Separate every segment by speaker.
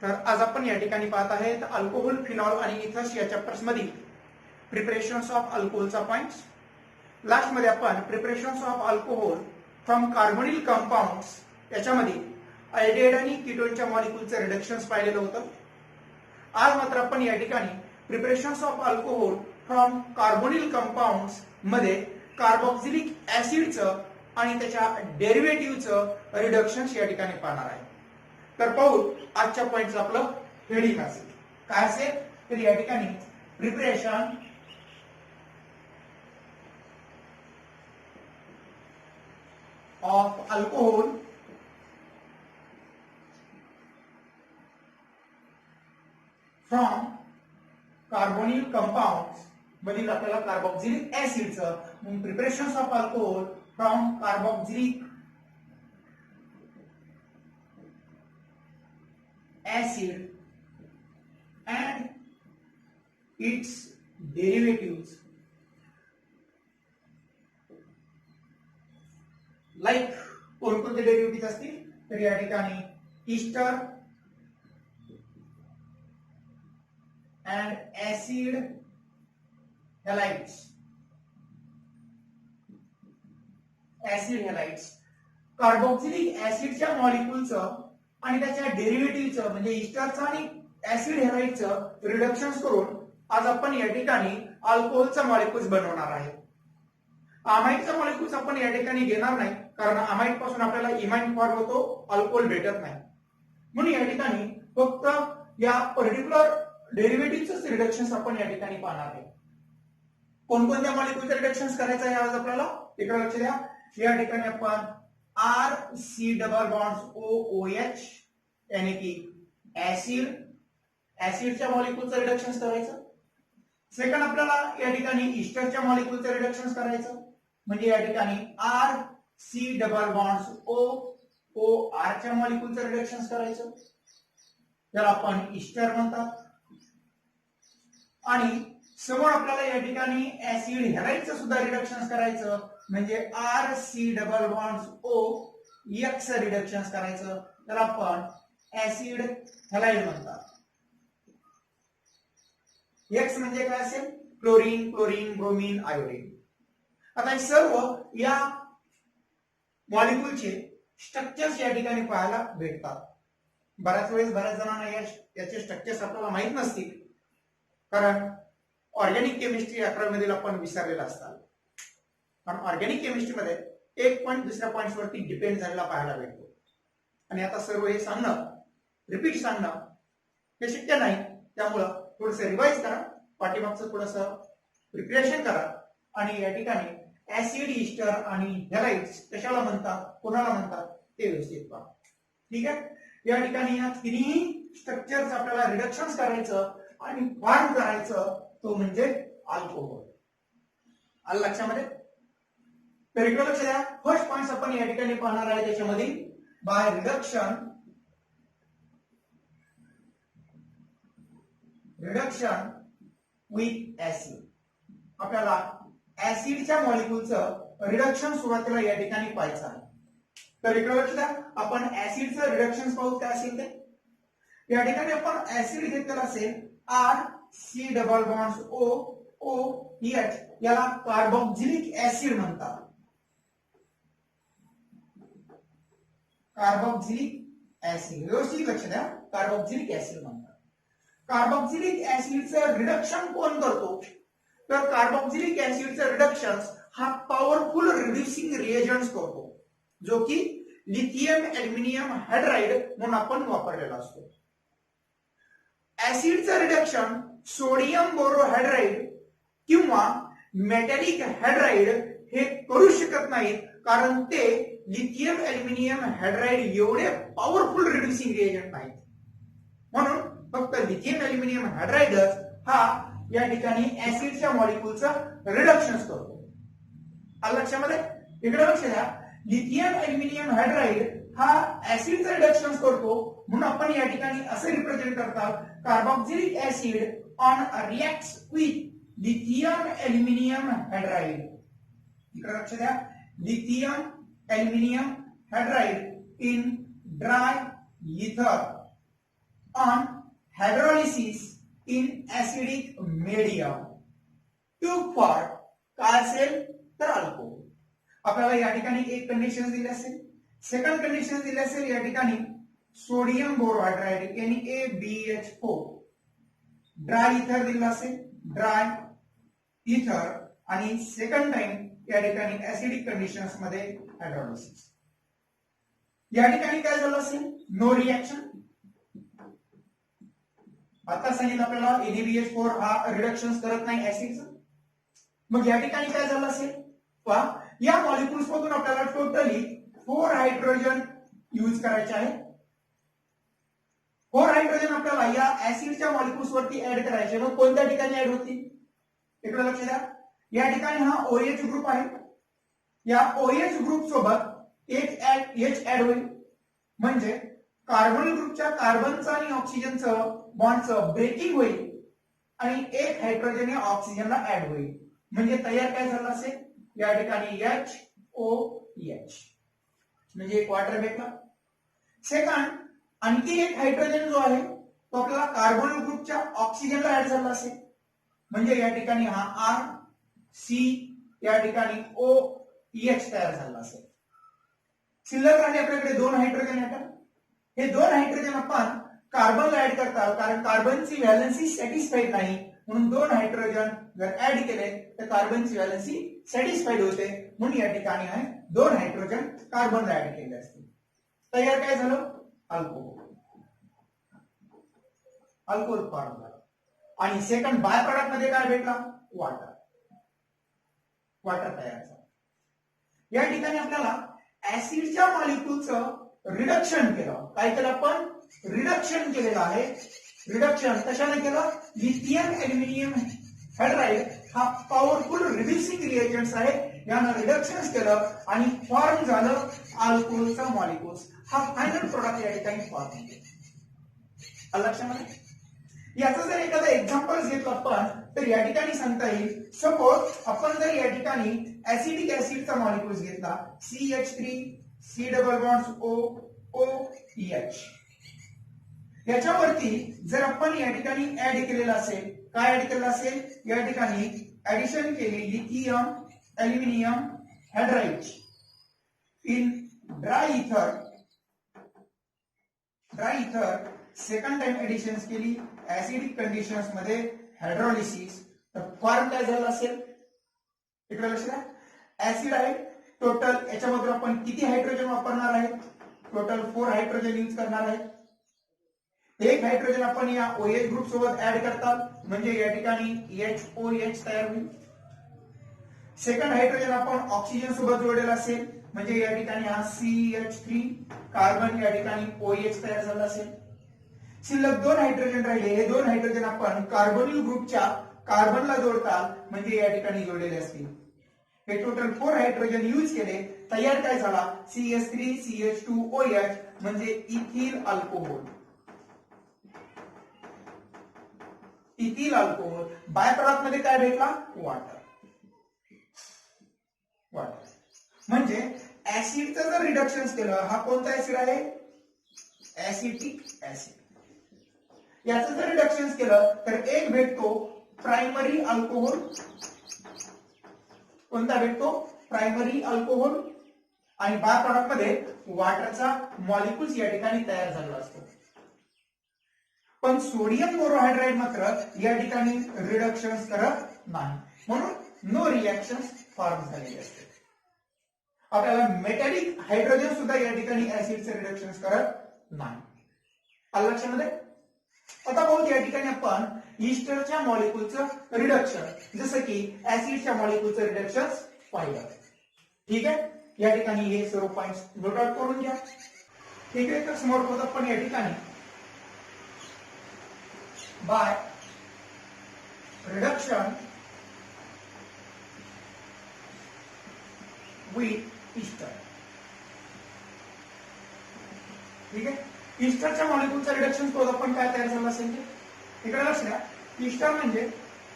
Speaker 1: तर आज आपण या ठिकाणी पाहत आहेत अल्कोहोल, फिनॉल आणि इथर्स या चॅप्टर्स मधील प्रिपरेशन्स ऑफ अल्कोहोलचा पॉइंट्स. लास्ट मध्ये आपण preparations of alcohol from carbonyl compounds याच्यामध्ये अल्डिहाइड आणि कीटोनच्या मॉलिक्यूलचे रिडक्शन्स पाहिलेलं होतं. आज मात्र आपण या ठिकाणी preparations of alcohol from carbonyl compounds मध्ये कार्बोक्सिलिक ऍसिडचं आणि त्याच्या डेरिव्हेटिव्हचं रिडक्शन्स या ठिकाणी पाहणार आहे. तर पाहू आजच्या पॉइंटचं आपलं हेडिंग असेल काय असेल तर या ठिकाणी preparation of alcohol from carbonyl compounds मधील आपल्याला कार्बोक्सिलिक ऍसिडचं म्हणून preparations of alcohol from carboxylic acid and its derivatives like कोणकोणते डेरिव्हेटिव्ह असतील तर या ठिकाणी ester and acid halides carboxylic ऍसिडच्या मॉलिक्यूलचं आणि त्याच्या डेरिव्हेटिव्हचं म्हणजे ईस्टरचं आणि ऍसिड हॅलाइडचं रिडक्शन्स करून आज आपण या ठिकाणी अल्कोहोलचा मॉलिक्यूल्स बनवणार आहे. अमाइडचा मॉलिक्यूल्स आपण या ठिकाणी घेणार नाही कारण अमाइड पासून आपल्याला इमाइन फॉर्म होतो, अल्कोहोल भेटत नाही. म्हणून या ठिकाणी फक्त या पर्टिक्युलर डेरिव्हेटिव्हचं रिडक्शन्स आपण या ठिकाणी पाहणार आहे. कोणकोणत्या मॉलिक्यूलचे रिडक्शन्स करायचं आहे आज आपल्याला इकडे लक्ष द्या. या ठिकाणी आपण RC डबल बॉन्ड्स OOH यानी की ऍसिडच्या मॉलिक्यूलचं रिडक्शन्स करायचं. सेकंड आपल्याला या ठिकाणी ईस्टरच्या मॉलिक्यूलचं रिडक्शन्स करायचं म्हणजे या ठिकाणी RC डबल बॉन्ड्स OR च्या मॉलिक्यूलचं रिडक्शन्स करायचं त्याला आपण ईस्टर म्हणतात. आणि समोर आपल्याला या ठिकाणी ऍसिड हॅलाइडचं सुद्धा रिडक्शन्स करायचं म्हणजे RC डबल बॉन्ड्स OX रिडक्शन्स करायचं त्याला आपण ऍसिड हॅलाइड म्हणतात. X म्हणजे काय असेल क्लोरीन, ब्रोमीन, आयोडीन. आता हे सर्व या मॉलिक्यूलचे स्ट्रक्चर्स या ठिकाणी पाहायला भेटतात. बऱ्याच वेळेस बऱ्याच जणांना याचे स्ट्रक्चर्स आपल्याला माहित नसतील कारण ऑर्गॅनिक केमिस्ट्री 11वी मध्ये आपण विसरलेला असतात. कारण ऑर्गॅनिक केमिस्ट्री मध्ये एक पॉइंट दुसऱ्या पॉइंट्स वरती डिपेंड झालेला पाहायला भेटतो आणि आता सर्व हे सांगणं रिपीट सांगणं हे शक्य नाही. त्यामुळं थोडंसं रिवाइज करा, पाठीमागचं थोडंसं प्रिपरेशन करा आणि या ठिकाणी ऍसिड, ईस्टर आणि हॅलाइड्स कशाला म्हणतात, कोणाला म्हणतात ते व्यवस्थित पहा. ठीक आहे. या ठिकाणी या तिन्ही स्ट्रक्चर्स आपल्याला रिडक्शन्स करायचं आणि फॉर्म करायचं तो म्हणजे अल्कोहोल. आलं लक्षामध्ये. तर इकडे लक्ष द्या. फर्स्ट पॉइंट आपण या ठिकाणी पाहणार आहे त्याच्यामध्ये बाय रिडक्शन विथ ऍसिड. आपल्याला ऍसिडच्या मॉलिक्यूलचं रिडक्शन सुरुवातीला या ठिकाणी पाहायचं आहे. तर इकडे लक्ष द्या. आपण ऍसिडचं रिडक्शन पाहू काय असेल ते. या ठिकाणी आपण ऍसिड घेतलेला असेल RC डबल बॉन्ड्स OOH याला कार्बोक्सिलिक ऍसिड म्हणतात. कार्बोक्सिलिक ऍसिड व्यवस्थित लक्ष द्या. कार्बोक्सिलिक ऍसिड म्हणतात. कार्बोक्सिलिक ऍसिडचं रिडक्शन कोण करतो तर कार्बोक्सिलिक ऍसिडचं रिडक्शन हा पॉवरफुल रिड्युसिंग रिएजंट्स करतो जो की लिथियम ऍल्युमिनियम हायड्राइड म्हणून आपण वापरलेला असतो. ऍसिडचं रिडक्शन सोडियम बोरोहायड्राइड किंवा मेटॅलिक हायड्राइड हे करू शकत नाहीत कारण ते लिथियम ऍल्युमिनियम हायड्राइड एवढे पॉवरफुल रिड्युसिंग रिएजंट नाहीत. म्हणून फक्त लिथियम ऍल्युमिनियम हायड्राइड हा या ठिकाणी ऍसिडच्या मॉलिक्यूलचं रिडक्शन करतो. आलं लक्षामध्ये. इकडे लक्ष द्या. लिथियम ऍल्युमिनियम हायड्राइड हा ऍसिडचं रिडक्शन करतो म्हणून आपण या ठिकाणी असे रिप्रेझेंट करतात carboxylic acid on reacts with lithium aluminium hydride. इकडे लक्ष द्या. Lithium aluminium hydride in dry ether on hydrolysis in acidic medium to for काय असेल तर अल्कोहोल. आपल्याला या ठिकाणी एक कंडिशन दिली असेल, सेकंड कंडिशन दिली असेल या ठिकाणी सोडियम बोरोहायड्राइड NaBH4 ड्राय इथर दिला असेल, ड्राय इथर, आणि सेकंड टाइम या ठिकाणी ऍसिडिक कंडिशन्स मध्ये हायड्रोलिसिस. या ठिकाणी काय झालं असेल, नो रिएक्शन. आता सांगितलं आपल्याला NaBH4 हा रिडक्शन करत नाही ऍसिडचं. मग या ठिकाणी काय झालं असेल, पहा या मॉलिक्युल्स मधून आपल्याला टोटली 4 हायड्रोजन यूज करायचे आहे. 4 हायड्रोजन आपल्याला या ऍसिडच्या मॉलिक्युल्स वरती ऍड करायचे. मग कोणत्या ठिकाणी ऍड होतील, इकडे लक्ष द्या. या ठिकाणी हा OH ग्रुप आहे, या OH ग्रुप सोबत एक H ऍड होईल, म्हणजे कार्बन ग्रुपच्या कार्बनचं आणि ऑक्सिजनचं बॉन्डचं ब्रेकिंग होईल आणि एक हायड्रोजन या ऑक्सिजनला ऍड होईल. म्हणजे तयार काय झालं असेल, या ठिकाणी HOH म्हणजे एक वॉटर भेटला. सेकंड आणखी एक हायड्रोजन जो आहे तो आपल्याला कार्बन ग्रुपच्या ऑक्सिजनला ऍड झाला असेल, म्हणजे या ठिकाणी हा RC या ठिकाणी OH तयार झाला असेल. शिल्लक राहिले आपल्याकडे 2 हायड्रोजन ऍटम. हे 2 हायड्रोजन आपण कार्बनला ऍड करतात, कारण कार्बनची व्हॅलेन्सी सॅटिस्फाईड नाही, म्हणून 2 हायड्रोजन जर ऍड केले तर कार्बनची व्हॅलेन्सी सॅटिस्फाईड होते, म्हणून या ठिकाणी आहे 2 हायड्रोजन कार्बनला ऍड केले असतील. तयार काय झालं, अल्कोहोल. अल्कोहोल फॉर्म झाला. आणि सेकंड बाय प्रोडक्ट मध्ये काय भेटला, वॉटर. वॉटर तयार झालं. या ठिकाणी आपल्याला ऍसिडच्या मॉलिक्युलचं रिडक्शन केलं. काय केलं आपण, रिडक्शन केलेलं आहे. रिडक्शन कशाने केलं, लिथियम ऍल्युमिनियम हायड्राइड हा पॉवरफुल रिड्युसिंग रिएजंट्स आहे, यानं रिडक्शन केलं आणि फॉर्म झालं अल्कोहोलचा मॉलिक्युल्स. हा फायनल प्रोडक्ट या ठिकाणी फॉर्म होतो. लक्षामध्ये याचं जर एखादं एक्झाम्पल घेतलं आपण तर या ठिकाणी सांगता येईल, सपोज आपण जर या ठिकाणी ऍसिडिक ऍसिडचा मॉलिक्युल्स घेतला CH3 C double bonds OH, याच्यावरती जर आपण या ठिकाणी ऍड केलेलं असेल, काय ऍड केलेलं असेल, या ठिकाणी ऍडिशन केली lithium aluminium hydride in dry ether. Second time addition केली ऍसिडिक कंडिशन्स मध्ये हायड्रोलिसिस, तर फॉर्म काय झालं असेल, इकडे लक्ष द्या. ऍसिड आहे टोटल, याच्यामध्ये आपण किती हायड्रोजन वापरणार आहे, टोटल 4 हायड्रोजन यूज करणार आहे. एक हायड्रोजन आपण या OH ग्रुप सोबत ऍड करतात, म्हणजे या ठिकाणी HOH तयार होईल. सेकंड हायड्रोजन आपण ऑक्सिजन सोबत जोडलेला असेल, म्हणजे या ठिकाणी हा CH3 कार्बन या ठिकाणी OH तयार झाला असेल. शिल्लक 2 हायड्रोजन राहिले, हे 2 हायड्रोजन आपण कार्बोनिल ग्रुपच्या कार्बनला जोडतात, म्हणजे या ठिकाणी जोडलेले असतील. हे टोटल 4 हायड्रोजन यूज केले, तयार काय झाला CH3 CH2OH म्हणजे ethyl alcohol. Ethyl alcohol. By product मध्ये काय भेटला, वॉटर. म्हणजे ऍसिडचं जर रिडक्शन केलं, हा कोणता ऍसिड आहे, ऍसिटिक ऍसिड. याचं जर रिडक्शन केलं तर एक भेटतो प्रायमरी अल्कोहोल. कोणता भेटतो, प्रायमरी अल्कोहोल. आणि बाय प्रोडक्ट मध्ये वॉटरचा मॉलिक्युल्स या ठिकाणी तयार झाला असतो. पण सोडियम बोरोहायड्राइड मात्र या ठिकाणी रिडक्शन करत नाही, म्हणून नो रिएक्शन फॉर्म झालेले असते. आपल्याला मेटॅलिक हायड्रोजन सुद्धा या ठिकाणी ऍसिडचे रिडक्शन करत नाही. आलं लक्षामध्ये. आता पाहू या ठिकाणी आपण ईस्टरच्या मॉलिक्युलचं रिडक्शन, जसं की ऍसिडच्या मॉलिक्युलचं रिडक्शन पाहिलं. ठीक आहे, या ठिकाणी हे सर्व पॉइंट्स नोट आउट करून घ्या. ठीक आहे, तर समोर होत आपण या ठिकाणी बाय रिडक्शन विथ ईस्टर. ठीक आहे, ईस्टरच्या मॉलिक्युलचं रिडक्शन शोध आपण काय तयार झालं असेल, इकडे लक्ष द्या. ईस्टर म्हणजे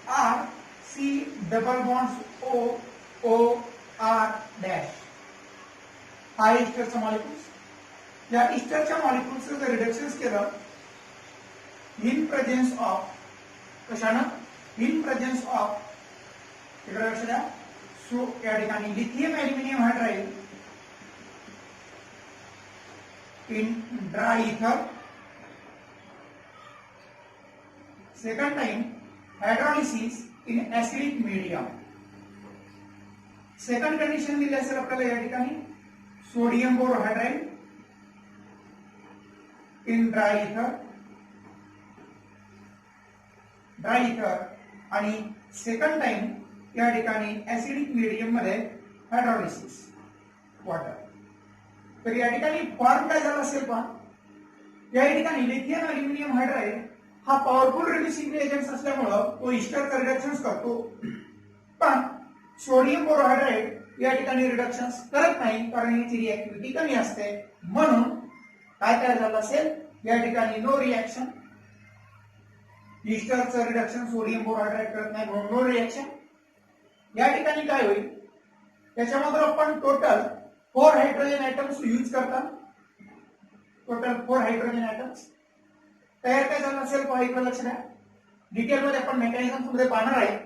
Speaker 1: RC double bonds OR dash. हा ईस्टरचा मॉलिक्युल्स. या ईस्टरच्या मॉलिक्युल्सचं जर रिडक्शन केलं इन प्रेझेन्स ऑफ कशानं इन प्रेझेन्स ऑफ इकडे लक्ष द्या सो या ठिकाणी lithium aluminium hydride in dry ether second time hydrolysis in acidic medium second condition दिली असेल आपल्याला या ठिकाणी सोडियम बोरोहायड्राइड इन ड्राय इथर आणि सेकंड टाइम या ठिकाणी ऍसिडिक मीडियम मध्ये हायड्रॉलिसिस वॉटर तर या ठिकाणी फॉर्म काय झाला असेल पण या ठिकाणी लिथियम ॲल्युमिनियम हायड्राइड हा पॉवरफुल रिड्युसिंग एजंट असल्यामुळं तो इस्टरचं रिडक्शन्स करतो पण सोडियम बोरोहायड्राइड या ठिकाणी रिडक्शन्स करत नाही कारण याची रिएक्टिव्हिटी कमी असते म्हणून काय काय झालं असेल या ठिकाणी नो रिएक्शन इस्टरचं रिडक्शन सोडियम बोरोहायड्राइड करत नाही म्हणून नो रिएक्शन या ठिकाणी काय होईल त्याच्यामध्ये आपण टोटल 4 हायड्रोजन ॲटम्स यूज करतात टोटल 4 हायड्रोजन ॲटम्स तयार काय झालं असेल पाहिजे लक्ष द्या डिटेल मध्ये आपण मेकॅनिझम मध्ये पाहणार आहे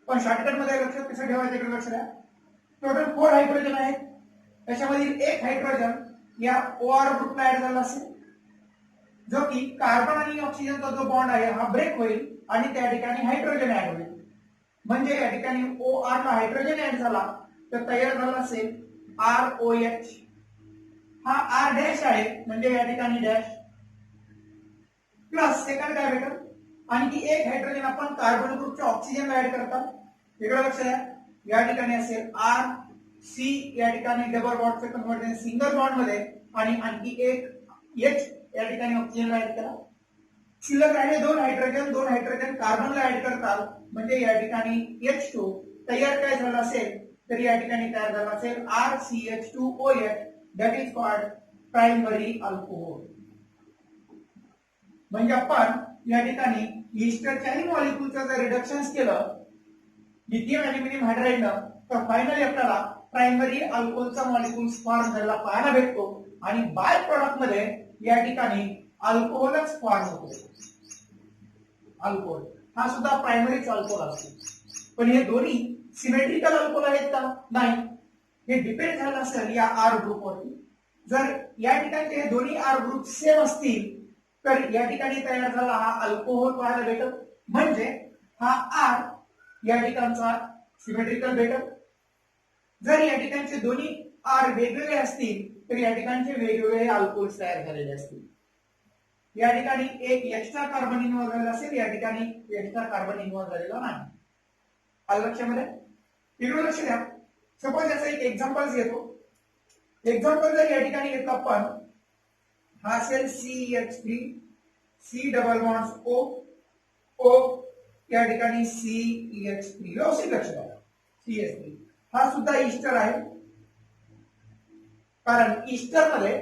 Speaker 1: पण शॉर्टकट मध्ये लक्ष कसं ठेवायचं इकडे लक्ष द्या टोटल 4 हायड्रोजन आहेत त्याच्यामधील एक हायड्रोजन या OR ग्रुपला ऍड झाला असेल जो की कार्बन आणि ऑक्सिजनचा जो बॉन्ड आहे हा ब्रेक होईल आणि त्या ठिकाणी हायड्रोजन ऍड होईल म्हणजे या ठिकाणी OR ला हायड्रोजन ऍड झाला तर तयार झाला असेल ROH हा R डॅश आहे म्हणजे या ठिकाणी डॅश प्लस सेकंड काय भेटेल आणखी एक हायड्रोजन आपण कार्बन ग्रुपच्या ऑक्सिजनला ऍड करतात इकडे लक्ष द्या या ठिकाणी असेल R C या ठिकाणी डबल बॉन्डचे कन्व्हर्जन सिंगल बॉन्ड मध्ये आणि आणखी एक H या ठिकाणी ऑक्सिजनला ऍड करा शिल्लक राहिले दोन हायड्रोजन कार्बनला ऍड करतात म्हणजे या ठिकाणी H2 तयार काय झाला असेल तर या ठिकाणी तयार झाला असेल RCH2OH that is called primary alcohol म्हणजे आपण या ठिकाणी इस्टरच्याही मॉलिक्यूलचं जर रिडक्शन्स केलं लिथियम ॲल्युमिनियम हायड्राइडनं तर फायनली आपल्याला प्रायमरी अल्कोहोलचा मॉलिक्यूल्स फॉर्म झालेला पाहायला भेटतो आणि बाय प्रोडक्ट मध्ये या ठिकाणी अल्कोहोलच फॉर्म होतो अल्कोहोल हा सुद्धा प्रायमरीच अल्कोहोल असतो पण हे दोन्ही सिमेट्रिकल अल्कोहोल आहेत का नाही हे डिपेंड झालं असेल या R ग्रुपवरती जर या ठिकाणी हे दोन्ही R ग्रुप सेम असतील तर या ठिकाणी तयार झाला हा अल्कोहोल पाहायला भेटत म्हणजे हा R या ठिकाणचा सिमेट्रिकल भेटत जर या ठिकाणचे दोन्ही R वेगवेगळे असतील तर या ठिकाणचे वेगवेगळे अल्कोहोल्स तयार झालेले असतील या ठिकाणी एक एक्स्ट्रा कार्बन इन्व्हॉल्व झालेला असेल या ठिकाणी एक्स्ट्रा कार्बन इन्व्हॉल्व झालेला नाही आलं लक्षामध्ये इकडे लक्ष द्या सपोज याचा एक एक्झाम्पल घेतो एक्झाम्पल जर या ठिकाणी घेतला आपण हा असेल CH3 C double bonds O या ठिकाणी CH3 व्यवस्थित लक्ष द्या CH3 हा सुद्धा ईस्टर आहे कारण ईस्टर मध्ये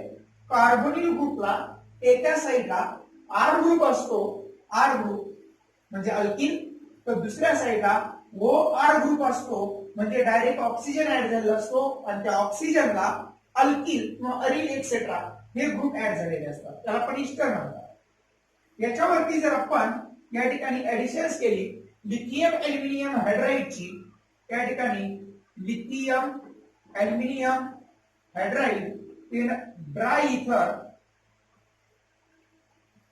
Speaker 1: कार्बोनिल ग्रुपला एका साईडला R ग्रुप असतो R ग्रुप म्हणजे अल्किन तर दुसऱ्या साईडला OR ग्रुप असतो म्हणजे डायरेक्ट ऑक्सिजन ऍड झालेला असतो आणि त्या ऑक्सिजनला अल्किल किंवा अरिल एक्सेट्रा हे ग्रुप ऍड झालेले असतात त्याला आपण ईस्टर म्हणतात याच्यावरती जर आपण या ठिकाणी ऍडिशन्स केली लिथियम ॲल्युमिनियम हायड्राइडची या ठिकाणी lithium aluminium hydride in dry ether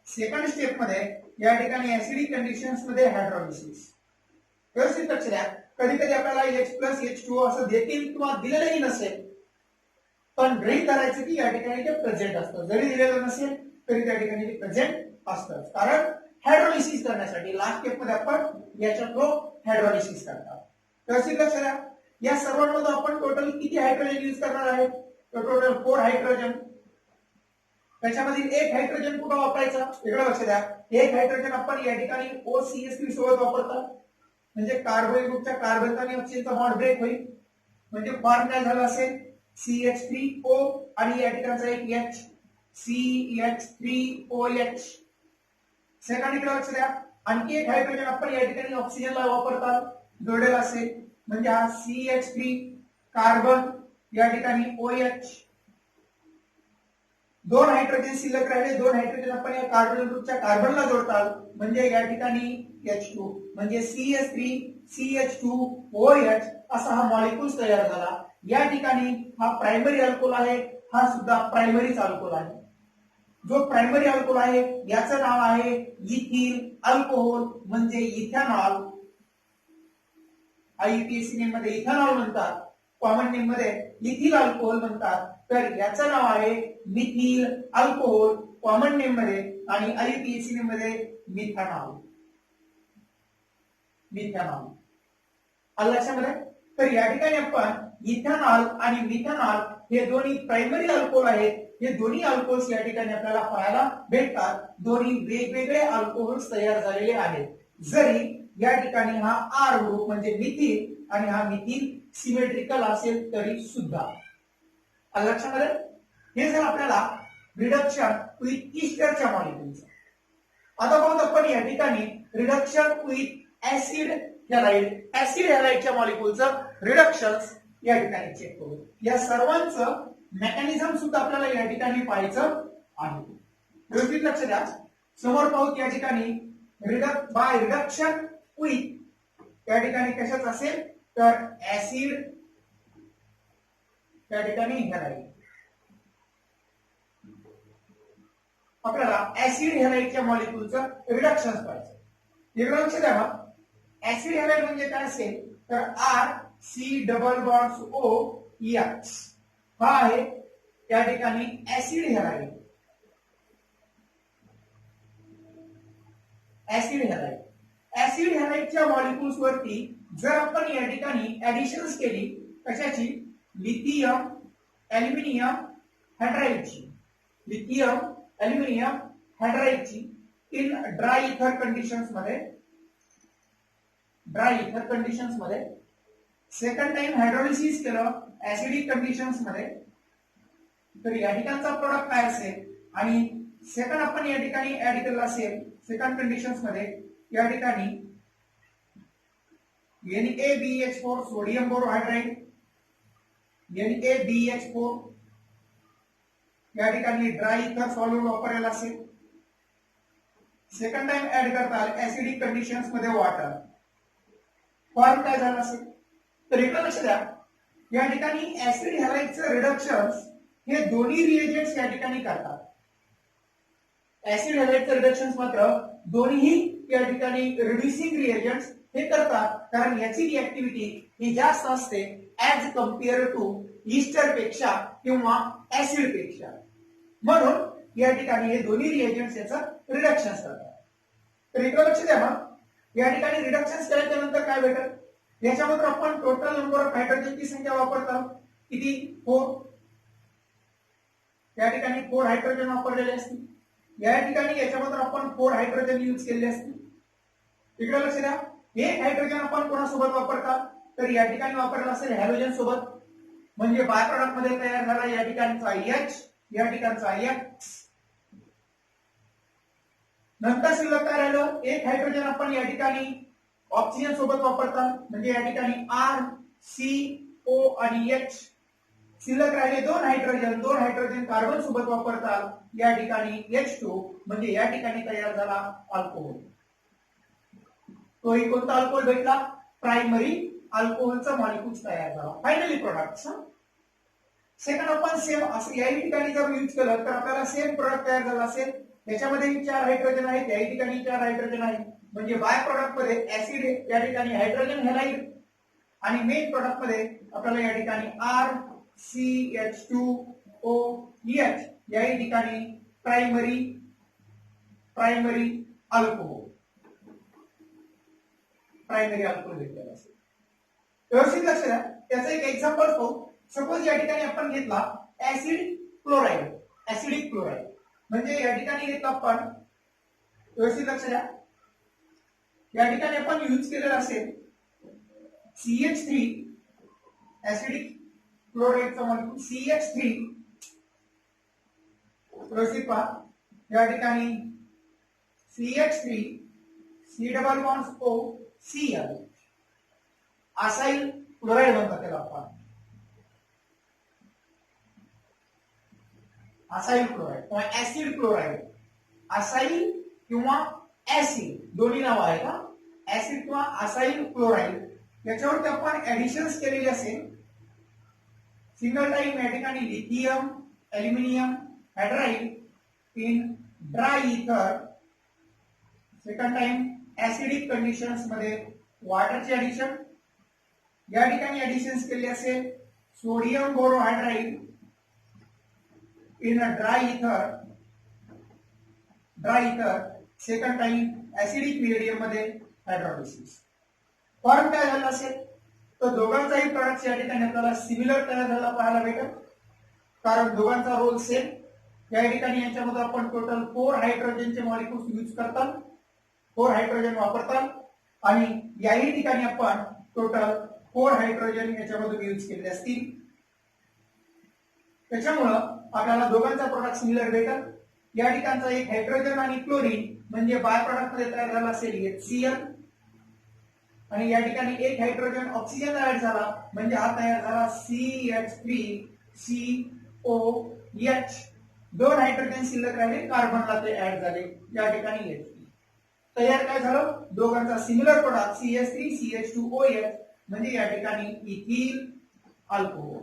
Speaker 1: second step मध्ये या ठिकाणी ऍसिडिक कंडिशन्स मध्ये हायड्रॉलिसिस व्यवस्थित लक्ष द्या कधी कधी आपल्याला H+H2O असं देतील किंवा दिलेलंही नसेल पण गृहीत करायचं की या ठिकाणी ते प्रेझेंट असतं जरी दिलेलं नसेल तरी त्या ठिकाणी ते प्रेझेंट असतं कारण हायड्रॉलिसिस करण्यासाठी लास्ट स्टेप मध्ये आपण याच्या थ्रू हायड्रॉलिसिस करतात व्यवस्थित लक्ष द्या या सर्वांमध्ये आपण टोटल किती हायड्रोजन यूज करणार आहे टोटल 4 हायड्रोजन त्याच्यामधील एक हायड्रोजन कुठं वापरायचा इकडे लक्ष द्या एक हायड्रोजन आपण या ठिकाणी OCH3 सोबत वापरतात म्हणजे कार्बन ग्रुपच्या कार्बन आणि ऑक्सिजनचा बॉन्ड ब्रेक होईल म्हणजे फॉर्म काय झाला असेल CH3O आणि या ठिकाणचा एक H CH3OH सेकंड इकडे लक्ष द्या आणखी एक हायड्रोजन आपण या ठिकाणी ऑक्सिजनला वापरतात जोडलेला असेल म्हणजे हा CH3 कार्बन या ठिकाणी OH दोन हायड्रोजन शिल्लक राहिले, दोन हायड्रोजन आपण या कार्बन ग्रुपच्या कार्बनला जोडतात, म्हणजे या ठिकाणी H2 म्हणजे CH3 CH2OH असा हा मॉलिक्यूल तयार झाला. या ठिकाणी हा प्रायमरी अल्कोहोल आहे, हा सुद्धा प्रायमरीच अल्कोहोल आहे. जो प्रायमरी अल्कोहोल आहे याचं नाव आहे इथिल अल्कोहोल म्हणजे इथेनॉल. IUPAC नेम मध्ये इथेनॉल म्हणतात, कॉमन नेम मध्ये इथिल अल्कोहोल म्हणतात. तर याचं नाव आहे मिथिल अल्कोहोल कॉमन नेम मध्ये, आणि IUPAC नेम मध्ये मिथेनॉल. मिथेनॉल आलं लक्षामध्ये. तर या ठिकाणी आपण इथेनॉल आणि मिथेनॉल हे दोन्ही प्रायमरी अल्कोहोल आहेत. हे दोन्ही अल्कोहोल्स या ठिकाणी आपल्याला पाहायला भेटतात. दोन्ही वेगवेगळे अल्कोहोल्स तयार झालेले आहेत. जरी या ठिकाणी हा आर ग्रुप म्हणजे मिथिल आणि हा मिथिल सिमेट्रिकल असेल तरी सुद्धा. लक्षामध्ये हे जर आपल्याला रिडक्शन विथ ईस्टरच्या मॉलिक्युल्स. आता पाहू आपण या ठिकाणी reduction with acid halide. Acid हॅलाइडच्या मॉलिक्युलचं रिडक्शन या ठिकाणी चेक करू. या सर्वांचं मेकॅनिझम सुद्धा आपल्याला या ठिकाणी पाहायचं आहे. व्यवस्थित लक्ष द्या. समोर पाहू या ठिकाणी बाय रिडक्शन विथ या ठिकाणी कशाच असेल तर ऍसिड या ठिकाणी हॅलाइड. आपल्याला ऍसिड हॅलाइडच्या मॉलिक्युलचं रिडक्शन पाहिजे. इकडे लक्ष द्या. ऍसिड हॅलाइड म्हणजे काय असेल तर R C double bond O H हा आहे या ठिकाणी acid halide. Acid halide. Acid हॅलाइडच्या मॉलिक्युल्स वरती जर आपण या ठिकाणी ऍडिशन्स केली कशाची लिथियम ॲल्युमिनियम हायड्राइडची. लिथियम ॲल्युमिनियम हायड्राइडची इन ड्राय इथर कंडिशन्स मध्ये. ड्राय इथर कंडिशन्स मध्ये सेकंड टाइम हायड्रोलिसिस केलं ऍसिडिक कंडिशन्स मध्ये, तर या ठिकाणचा प्रोडक्ट काय असेल आणि सेकंड आपण या ठिकाणी ऍड केलं असेल सेकंड कंडिशन्स मध्ये या ठिकाणी NaBH4 सोडियम बोरोहायड्राइड NaBH4 या ठिकाणी ड्राय इथर सॉल्युट वापरलेला असेल. सेकंड टाइम ऍड करताल ऍसिडिक कंडिशन्स मध्ये वॉटर फॉर्म काय झालं असेल. तर इकडे लक्ष द्या. या ठिकाणी ऍसिड हॅलाइडचं रिडक्शन हे दोन्ही रिएजंट्स या ठिकाणी करतात. ऍसिड हॅलाइडचं रिडक्शन मात्र दोन्ही या ठिकाणी रिड्युसिंग रिएजंट्स हे करतात, कारण याची रिएक्टिव्हिटी ही जास्त असते ऍज कम्पेअर टू ईस्टर पेक्षा किंवा ऍसिड पेक्षा. म्हणून या ठिकाणी हे दोन्ही रिएजंट्स याचं रिडक्शन करतात. तर इकडे लक्ष द्या. या ठिकाणी रिडक्शन केल्याच्या नंतर काय भेटेल याच्यामध्ये आपण टोटल नंबर ऑफ हायड्रोजनची संख्या वापरतो किती 4. या ठिकाणी 4 हायड्रोजन वापरलेले असतील. या ठिकाणी याच्यामध्ये आपण 4 हायड्रोजन यूज केलेले असतील. इकडे लक्ष द्या. एक हायड्रोजन आपण कोणासोबत वापरतात तर या ठिकाणी वापरला असेल हॅलोजन सोबत, म्हणजे बाय प्रोडक्ट मध्ये तयार झाला या ठिकाणचा H या ठिकाणचा X. नंतर शिल्लक काय राहिलं एक हायड्रोजन आपण या ठिकाणी ऑक्सिजन सोबत वापरतात, म्हणजे या ठिकाणी R C O आणि H. शिल्लक राहिले दोन हायड्रोजन कार्बन सोबत वापरतात या ठिकाणी H2 म्हणजे या ठिकाणी तयार झाला अल्कोहोल. तोही कोणता अल्कोहोल भेटला प्रायमरी अल्कोहोलचा मॉलिक्यूल तयार झाला. Finally products. सेकंड आपण सेम असं या ठिकाणी जर यूज केलं तर आपल्याला सेम प्रोडक्ट तयार झाला असेल. याच्यामध्ये 4 हायड्रोजन आहेत, या ठिकाणी 4 हायड्रोजन आहेत, म्हणजे बाय प्रोडक्ट मध्ये ऍसिड या ठिकाणी हायड्रोजन हॅलाइड आणि मेन प्रोडक्ट मध्ये आपल्याला या ठिकाणी RCH2OH या ठिकाणी प्रायमरी अल्कोहोल भेटलेला असेल. व्यवस्थित लक्ष द्या. त्याचं एक एक्झाम्पल पाहू. सपोज या ठिकाणी आपण घेतला ऍसिडिक क्लोराईड म्हणजे या ठिकाणी घेतला आपण. व्यवस्थित लक्ष द्या. या ठिकाणी आपण यूज केलेला असेल CH3 ऍसिडिक क्लोराईडचा मॉलिक्यूल CH3. व्यवस्थित पहा. या ठिकाणी CH3 C double bond O Cl acyl chloride म्हणतात त्याला आपण. असाइल क्लोराईड किंवा ऍसिड क्लोराईड, असाइल किंवा ऍसिड दोन्ही नाव आहे का, ऍसिड किंवा असाइल क्लोराईड याच्यावरती आपण ऍडिशन्स केलेले असेल. सिंगल टाइम या ठिकाणी lithium aluminium hydride in dry ether, second time acidic conditions मध्ये वॉटरची ऍडिशन, या ठिकाणी ऍडिशन्स केले असेल sodium बोरोहायड्राइड in a dry ether, second time acidic medium मध्ये हायड्रोलिसिस. फॉर्म काय झाला असेल तर दोघांचाही प्रोडक्ट या ठिकाणी आपल्याला सिमिलर तयार झाला पाहायला भेटेल, कारण दोघांचा रोल सेम. या ठिकाणी यांच्यामध्ये आपण टोटल 4 हायड्रोजनचे मॉलिक्युल्स यूज करतात, 4 हायड्रोजन वापरतात आणि याही ठिकाणी आपण टोटल 4 हायड्रोजन याच्यामध्ये यूज केले असतील. त्याच्यामुळं आपल्याला दोघांचा प्रोडक्ट सिमिलर भेटेल. या ठिकाणचा एक हायड्रोजन आणि क्लोरीन म्हणजे बाय प्रोडक्ट मध्ये तयार झाला असेल HCl, आणि या ठिकाणी एक हायड्रोजन ऑक्सिजन ऍड झाला म्हणजे हा तयार झाला CH3COH. 2 हायड्रोजन शिल्लक राहिले, कार्बनला ते ऍड झाले, या ठिकाणी H. तयार काय झालं, दोघांचा सिमिलर प्रोडक्ट CH3CH2OH म्हणजे या ठिकाणी इथिल अल्कोहोल.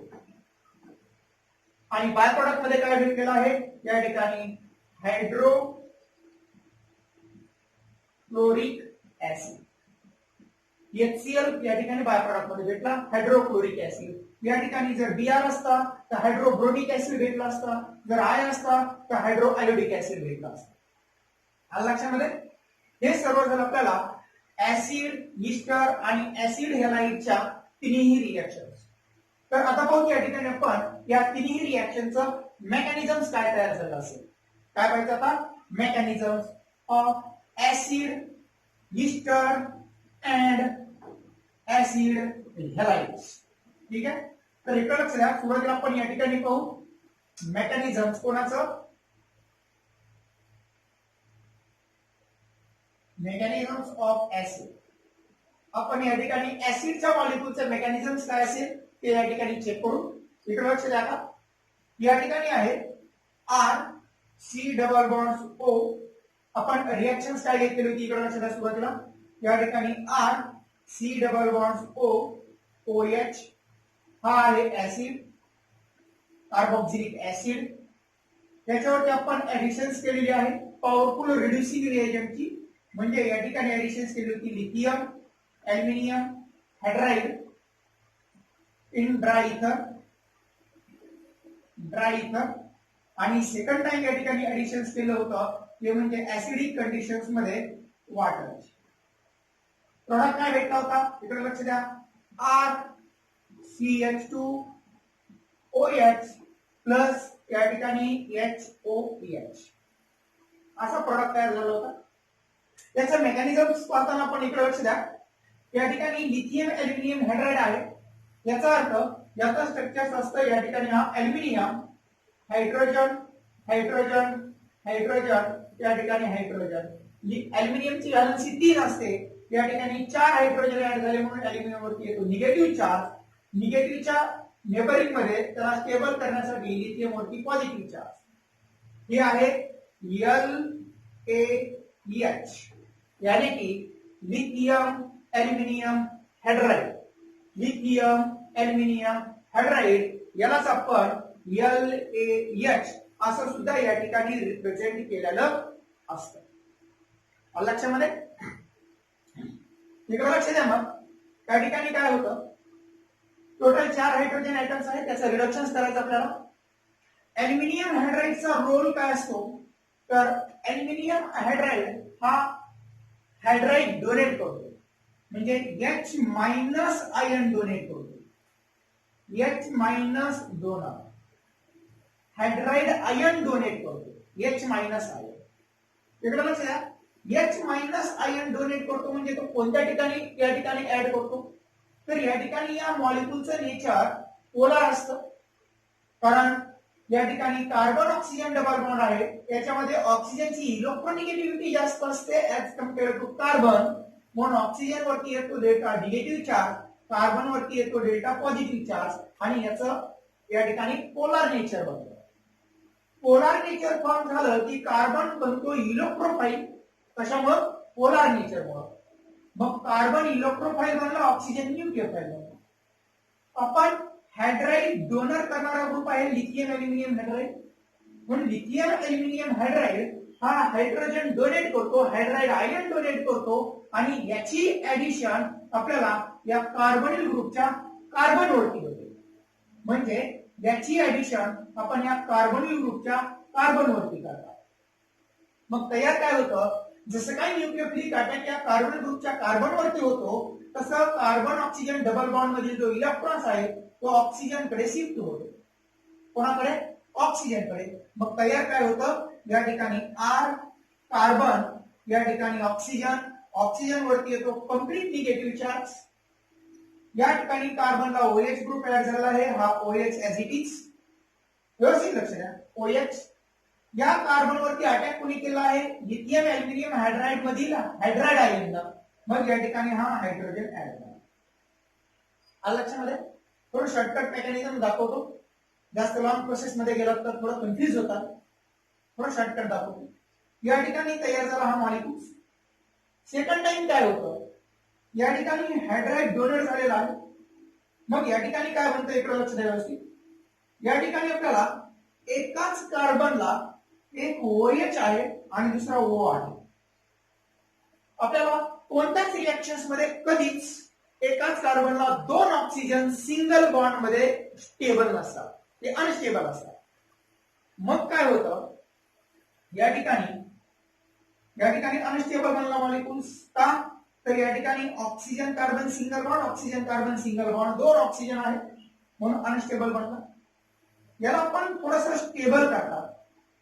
Speaker 1: आणि बाय प्रोडक्ट मध्ये काय भेटलेलं आहे, या ठिकाणी हायड्रोक्लोरिक ऍसिड. HCl या ठिकाणी बाय प्रोडक्ट मध्ये भेटला हायड्रोक्लोरिक ऍसिड. या ठिकाणी जर Br असता तर हायड्रोब्रोनिक ऍसिड भेटला असता, जर I असता तर हायड्रोआयोडिक ऍसिड भेटला असता. आलं लक्षामध्ये. हे सर्व जर आपल्याला ऍसिड, ईस्टर आणि ऍसिड हॅलाइडच्या तिन्ही रिएक्शन्स. तर आता पाहू या ठिकाणी आपण या तिन्ही रिएक्शनचं मेकॅनिझम्स काय तयार झालं असेल. काय पाहिजे आता, mechanisms of acid, ester and acid halides. ठीक आहे, तर इकडे लक्ष द्या. सुरुवातीला आपण या ठिकाणी पाहू मेकॅनिझम्स कोणाचं, मेकॅनिझम्स ऑफ ऍसिड. आपण या ठिकाणी ऍसिडच्या मॉलिक्युलचे मेकॅनिझम्स काय असेल ते या ठिकाणी चेक करू. इकडे लक्ष द्या. का या ठिकाणी आहे R-C डबल बॉन्ड O. आपण रिएक्शन्स काय घेतली होती इकडे लक्ष द्या. सुरुवातीला या ठिकाणी R-C double bond O OH हा आहे ऍसिड, कार्बोक्सिलिक ऍसिड. त्याच्यावरती आपण ऍडिशन्स केलेली आहे पॉवरफुल रिड्युसिंग रिएजंटची, म्हणजे या ठिकाणी ऍडिशन्स केली होती lithium aluminium hydride in dry इथर, आणि सेकंड टाइम या ठिकाणी ऍडिशन्स केलं होतं ते म्हणजे ऍसिडिक कंडिशन्स मध्ये वॉटर. प्रोडक्ट काय भेटला होता इकडे लक्ष द्या. RCH2OH प्लस या ठिकाणी HOH असा प्रोडक्ट तयार झाला होता. त्याचं मेकॅनिझम्स पाहताना आपण इकडे लक्ष द्या. या ठिकाणी लिथियम ॲल्युमिनियम हायड्राइड आहे, याचा अर्थ याचा स्ट्रक्चर असतं या ठिकाणी हा ॲल्युमिनियम, हायड्रोजन हायड्रोजन हायड्रोजन, या ठिकाणी हायड्रोजन. ॲल्युमिनियमची व्हॅलेन्सी 3 असते, या ठिकाणी 4 हायड्रोजन ऍड झाले म्हणून ॲल्युमिनियम वरती येतो निगेटिव्ह चार्ज. निगेटिव्हच्या नेबरिंग मध्ये त्याला स्टेबल करण्यासाठी लिथियम वरती पॉझिटिव्ह चार्ज. हे आहे LaH, यानी की lithium aluminium hydride. Lithium aluminium hydride यालाच आपण LaH असं सुद्धा या ठिकाणी रिप्रेझेंट केलेलं असतं. लक्षामध्ये इकडे लक्ष द्या. मग त्या ठिकाणी काय होतं, टोटल 4 हायड्रोजन आयटम्स आहेत, त्याचं रिडक्शन करायचं आपल्याला. ॲल्युमिनियम हायड्राइडचा रोल काय असतो, तर ॲल्युमिनियम हायड्राइड हा हायड्राइड डोनेट करतो, म्हणजे H मायनस आयन डोनेट करतो. H minus donor, hydride ion donate करतो, H मायनस आयन. इकडे लक्ष द्या. H मायनस आयन डोनेट करतो म्हणजे तो कोणत्या ठिकाणी या ठिकाणी ऍड करतो, तर या ठिकाणी या मॉलिक्युलचं नेचर पोलर असतं, कारण या ठिकाणी कार्बन ऑक्सिजन डबल बॉन्ड आहे, याच्यामध्ये ऑक्सिजनची इलेक्ट्रोनिगेटिव्हिटी जास्त असते ऍज कम्पेअर टू कार्बन, म्हणून ऑक्सिजन वरती येतो डेल्टा निगेटिव्ह चार्ज, कार्बन वरती येतो डेल्टा पॉझिटिव्ह चार्ज, आणि याचं या ठिकाणी पोलर नेचर बनतं. पोलार नेचर फॉर्म झालं की कार्बन बनतो इलेक्ट्रोफाईल. कशामुळं? पोलार नेचरमुळं. मग कार्बन इलेक्ट्रोफाईल बनला, ऑक्सिजन न्यूक्लियोफाईल बनला. आपण हायड्राइड डोनर करणारा ग्रुप आहे लिथियम अल्युमिनियम हायड्राइड. म्हणून लिथियम अल्युमिनियम हायड्राइड हा हायड्रोजन डोनेट करतो, हायड्राइड आयन डोनेट करतो आणि याची ऍडिशन आपल्याला या कार्बोनिल ग्रुपच्या कार्बन वरती होते. म्हणजे याची ऍडिशन आपण या कार्बोनिल ग्रुपच्या कार्बन वरती करतात. मग तयार काय होतं? जसं काही न्यूक्लियोफिलिक अटॅक या कार्बन ग्रुपच्या कार्बन वरती होतो, तसं कार्बन ऑक्सिजन डबल बॉन्ड मधील जो इलेक्ट्रॉन्स आहे तो ऑक्सिजन कडे शिफ्ट होतो. कोणाकडे? ऑक्सिजन कडे. मग तयार काय होतं? या ठिकाणी आर कार्बन, या ठिकाणी ऑक्सिजन, ऑक्सिजन वरती येतो कंप्लीट निगेटिव्ह चार्ज. या ठिकाणी कार्बनला OH ग्रुप ऍड झाला आहे, हा OH ऍज इट इज. व्यवस्थित लक्ष द्या, OH. या कार्बन वरती अटॅक कोणी केला आहे? लिथियम अल्युमिनियम हायड्राइड मधील हायड्राइड आयनला. मग या ठिकाणी हा हायड्रोजन ऍड झाला. आलं लक्षामध्ये? थोडं शॉर्टकट मेकॅनिझम दाखवतो. जास्त लॉंग प्रोसेस मध्ये गेलात तर थोडं कन्फ्युज होतात. थोडं शॉर्टकट दाखवतो. या ठिकाणी तयार झाला हा मॉलिक्यूल. सेकंड टाइम काय होतं? या ठिकाणी हायड्राइड डोनर झालेला आहे. मग या ठिकाणी काय म्हणतं इकडे लक्ष द्या व्यवस्थित. या ठिकाणी आपल्याला एकाच कार्बनला एक OH आहे आणि दुसरा O आहे. आपल्याला कोणत्याच रिएक्शन्स मध्ये कधीच एकाच कार्बनला दोन ऑक्सिजन सिंगल बॉन्ड मध्ये स्टेबल नसतात, ते अनस्टेबल असतात. मग काय होतं? या ठिकाणी अनस्टेबल बनला मॉलिक्यूल का? तर या ठिकाणी oxygen carbon single bond, oxygen carbon single bond, दोन ऑक्सिजन आहे म्हणून अनस्टेबल बनला. याला आपण थोडंसं स्टेबल करतात.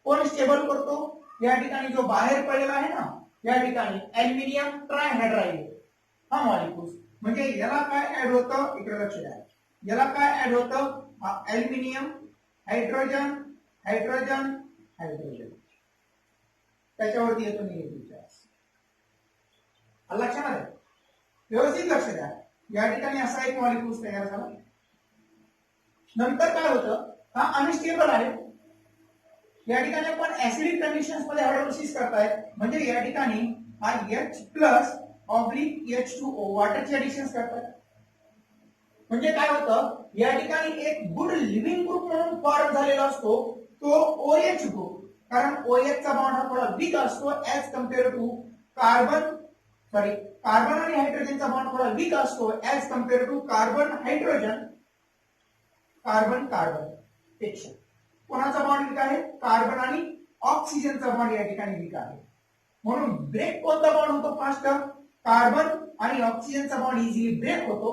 Speaker 1: कोण स्टेबल करतो? या ठिकाणी जो बाहेर पडलेला आहे ना, या ठिकाणी अल्युमिनियम ट्रायहायड्राइड हा मॉलिक्यूल. म्हणजे याला काय ऍड होतं? इकडे लक्ष द्या. याला काय ऍड होतं? हा अल्युमिनियम, हायड्रोजन, हायड्रोजन, हायड्रोजन. त्याच्यावरती येतो निगेटिव्ह चार्ज. लक्षामध्ये? व्यवस्थित लक्ष द्या. या ठिकाणी असा एक मॉलिक्यूल तयार झाला. नंतर काय होतं? हा अनस्टेबल आहे. या ठिकाणी आपण ऍसिडिक कंडिशन्स मध्ये हायड्रोलिसिस करताय. म्हणजे या ठिकाणी हा H+ ऑब्लिक H2O वॉटरची ऍडिशन्स करताय. म्हणजे काय होतं? या ठिकाणी एक गुड लिव्हिंग ग्रुप म्हणून फॉर्म झालेला असतो तो OH ग्रुप. कारण OH चा बॉन्ड हा थोडा वीक असतो ऍज कम्पेअर टू कार्बन आणि हायड्रोजनचा बॉन्ड थोडा वीक असतो as compare to carbon hydrogen, carbon पेक्षा. कोणाचा बॉन्ड वीक आहे? कार्बन आणि ऑक्सिजनचा बॉन्ड या ठिकाणी वीक आहे. म्हणून ब्रेक कोणता बॉन्ड होतो फास्ट? कार्बन आणि ऑक्सिजनचा बॉन्ड इझिली ब्रेक होतो.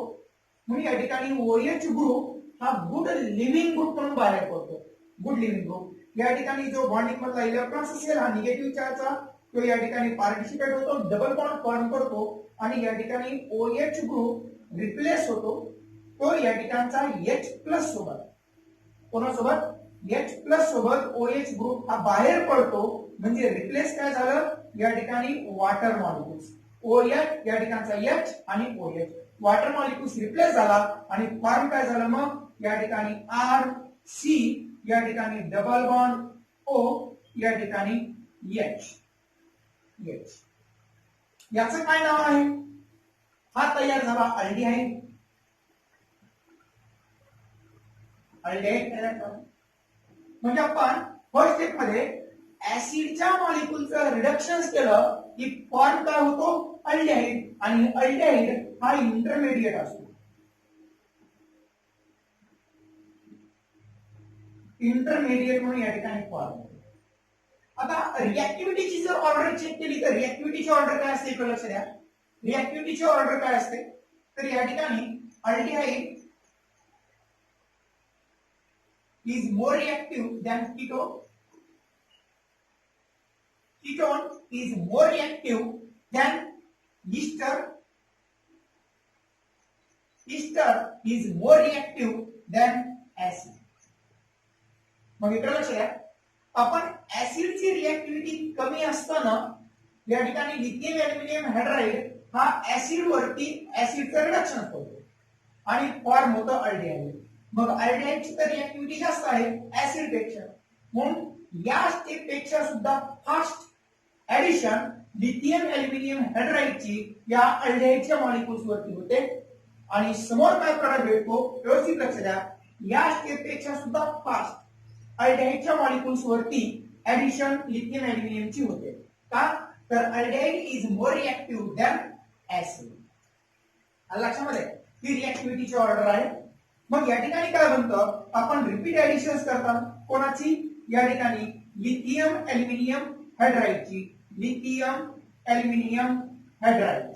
Speaker 1: म्हणून या ठिकाणी OH ग्रुप हा गुड लिव्हिंग ग्रुप म्हणून बाहेर पडतो. Good leaving group. या ठिकाणी जो बॉन्डिंग मधला इलेक्ट्रॉन्स असेल हा निगेटिव्ह चार्जचा, तो या ठिकाणी पार्टिसिपेट होतो, डबल बॉन्ड फॉर्म करतो आणि या ठिकाणी OH ग्रुप रिप्लेस होतो. तो या ठिकाणचा H+ सोबत. कोणासोबत? H+ सोबत OH ग्रुप हा बाहेर पडतो. म्हणजे रिप्लेस काय झालं? या ठिकाणी वॉटर मॉलिक्यूल्स. OH या ठिकाणचा H आणि OH वॉटर मॉलिक्यूल्स रिप्लेस झाला आणि फॉर्म काय झालं? मग या ठिकाणी RC, या ठिकाणी डबल बॉन्ड O, या ठिकाणी H. याचं काय नाव आहे? हा तयार झाला अल्डिहाइड. अल्डिहाइड तयार झाला. म्हणजे आपण फर्स्ट स्टेप मध्ये ऍसिडच्या मॉलिक्यूलचं रिडक्शन केलं की फॉर्म काय होतो? अल्डिहाइड. आणि अल्डिहाइड हा इंटरमिडिएट असतो. इंटरमिडिएट म्हणून या ठिकाणी फॉर्म होतो. आता रिएक्टिव्हिटीची जर ऑर्डर चेक केली तर रिएक्टिव्हिटीची ऑर्डर काय असते? इकडे लक्ष द्या. रिएक्टिव्हिटीची ऑर्डर काय असते? तर या ठिकाणी aldehyde is more reactive than ketone. Ketone is more reactive than ester. Ester is more reactive than acid. मग इकडे लक्ष द्या. आपण ऍसिडची रिएक्टिव्हिटी कमी असताना या ठिकाणी लिथियम अल्युमिनियम हायड्राइड हा ऍसिड वरती ऍसिडचं रिडक्शन करतो आणि फॉर्म होतं अल्डिहाइड. मग अल्डिहाइडची तर रिएक्टिव्हिटी जास्त आहे ऍसिड पेक्षा. म्हणून या स्टेप पेक्षा सुद्धा फास्ट ऍडिशन लिथियम ऍल्युमिनियम हायड्राइडची या अल्डिहाइडच्या मॉलिक्युल्स वरती होते आणि समोर काय प्रॉडक्ट भेटतो व्यवस्थित लक्ष द्या या स्टेप पेक्षा सुद्धा फास्ट अल्डिहाइडच्या मॉलिक्युल्स वरती ऍडिशन लिथियम ऍल्युमिनियमची होते का तर aldehyde is more reactive than acid लक्षामध्ये ही रिएक्टिव्हिटीची ऑर्डर आहे मग या ठिकाणी काय बनतं आपण रिपीट ऍडिशन्स करतात कोणाची या ठिकाणी लिथियम ऍल्युमिनियम हायड्राइडची lithium aluminium hydride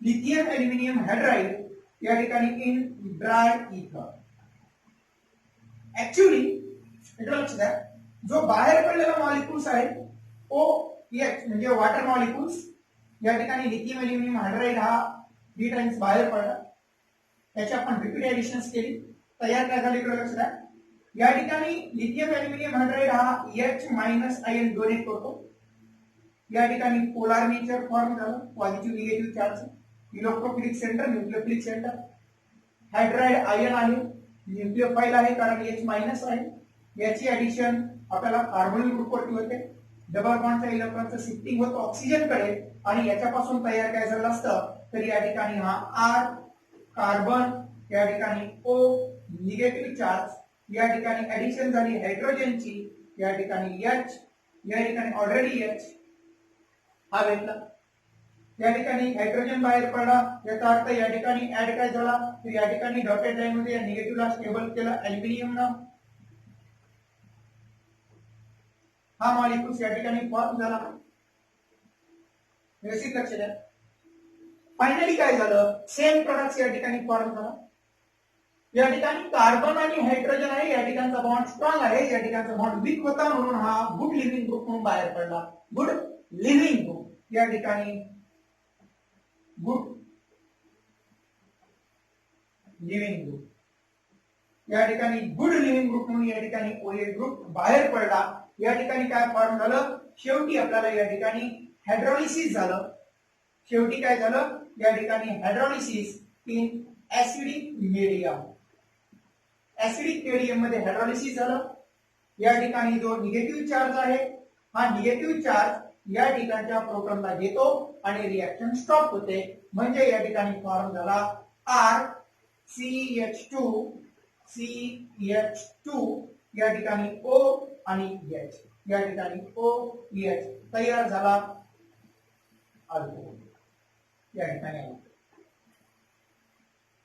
Speaker 1: lithium aluminium hydride या ठिकाणी इन ड्राय इथर ऍक्च्युअली लक्ष द्या जो बाहेर पडलेला मॉलिक्युल्स आहे ओ एच म्हणजे वॉटर मॉलिक्युल्स या ठिकाणी लिथियम ऍल्युमिनियम हायड्राइड हा 3 टाइम्स बाहेर पडला त्याची आपण रिपीट ऍडिशन्स केली तयार काय झाले इकडे लक्ष द्या या ठिकाणी लिथियम ऍल्युमिनियम हायड्राइड हा H- आयन डोनेट करतो या ठिकाणी पोलार नेचर फॉर्म झालं positive negative charge electrophilic centre nucleophilic centre hydride ion आहे न्यूक्लियोफाइल आहे कारण H- आहे याची ऍडिशन आपल्याला कार्बोनिल ग्रुप वरती होते डबल बॉन्डचा इलेक्ट्रॉनचं शिफ्टिंग होतं ऑक्सिजन कडे आणि याच्यापासून तयार काय झालं असतं तर या ठिकाणी हा R कार्बन या ठिकाणी O निगेटिव्ह चार्ज या ठिकाणी ऍडिशन झाली हायड्रोजनची या ठिकाणी H या ठिकाणी ऑलरेडी H हा भेटला या ठिकाणी हायड्रोजन बाहेर पडला याचा अर्थ या ठिकाणी ऍड काय झाला तर या ठिकाणी डॉटेड लाईन मध्ये या निगेटिव्हला स्टेबल केलं ऍल्युमिनियम ना हा मॉलिक्युल्स या ठिकाणी फॉर्म झाला व्यवस्थित लक्ष द्या फायनली काय झालं सेम प्रोडक्ट्स या ठिकाणी फॉर्म झाला या ठिकाणी कार्बन आणि हायड्रोजन आहे या ठिकाणचा बॉन्ड स्ट्रॉंग आहे या ठिकाणचा बॉन्ड वीक होता म्हणून हा गुड लिव्हिंग ग्रुप म्हणून बाहेर पडला गुड लिव्हिंग ग्रुप या ठिकाणी गुड लिव्हिंग ग्रुप या ठिकाणी गुड लिव्हिंग ग्रुप म्हणून या ठिकाणी ओएच ग्रुप बाहेर पडला या ठिकाणी काय फॉर्म झालं शेवटी आपल्याला या ठिकाणी हायड्रोलिसिस झालं शेवटी काय झालं या ठिकाणी hydrolysis in acidic medium acidic medium मध्ये हायड्रोलिसिस झालं या ठिकाणी जो निगेटिव्ह चार्ज आहे हा निगेटिव्ह चार्ज या ठिकाणच्या प्रोटॉनला घेतो आणि रिएक्शन स्टॉप होते म्हणजे या ठिकाणी फॉर्म झाला RCH2 या ठिकाणी O आणि H या ठिकाणी OH तयार झाला अल्कोहोल या ठिकाणी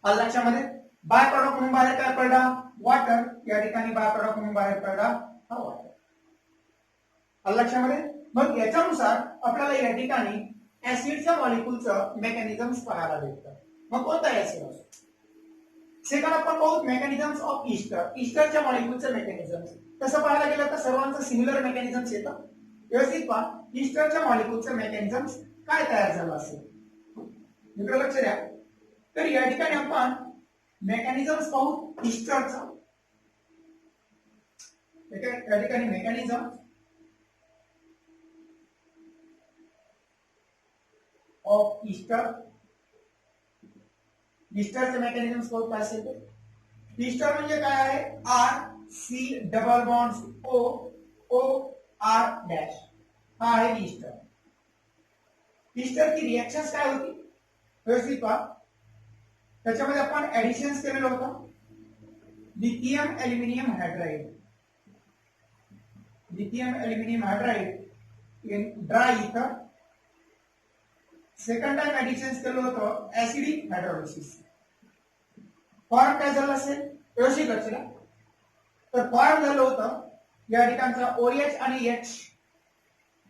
Speaker 1: लक्षामध्ये बाय प्रोडक्ट म्हणून बाहेर काय पडला वॉटर या ठिकाणी बाय प्रोडक्ट म्हणून बाहेर पडला हा वॉटर लक्षामध्ये मग याच्यानुसार आपल्याला या ठिकाणी ऍसिडच्या मॉलिक्युलचं मेकॅनिझम्स पाहायला भेटतं मग कोणता ऍसिड असतो सेकंड आपण पाहू मेकॅनिझम्स ऑफ ईस्टरच्या मॉलिक्युलचं मेकॅनिझम्स तसं पाहायला गेलं तर सर्वांचं सिमिलर मेकॅनिझम्स येतं व्यवस्थित पहा ईस्टरच्या मॉलिक्युलचं मेकॅनिझम्स काय तयार झालं असेल मित्र लक्ष द्या तर या ठिकाणी आपण मेकॅनिझम्स पाहू ईस्टरचा या ठिकाणी मेकॅनिझम ऑफ ईस्टरचे मेकॅनिझम्स पाहू काय असेल ईस्टर म्हणजे काय आहे RC double bonds OR dash हा आहे ईस्टर ईस्टरची रिएक्शन्स काय होती व्यवस्थित पहा त्याच्यामध्ये आपण ऍडिशन्स केलेलं होतं lithium aluminium hydride in dry ether second time ऍडिशन्स केलं होतं ऍसिडिक हायड्रोलिसिस फॉर्म काय झालं असेल व्यवस्थित लक्ष द्या तर फॉर्म झालं होतं या ठिकाणचा OH आणि H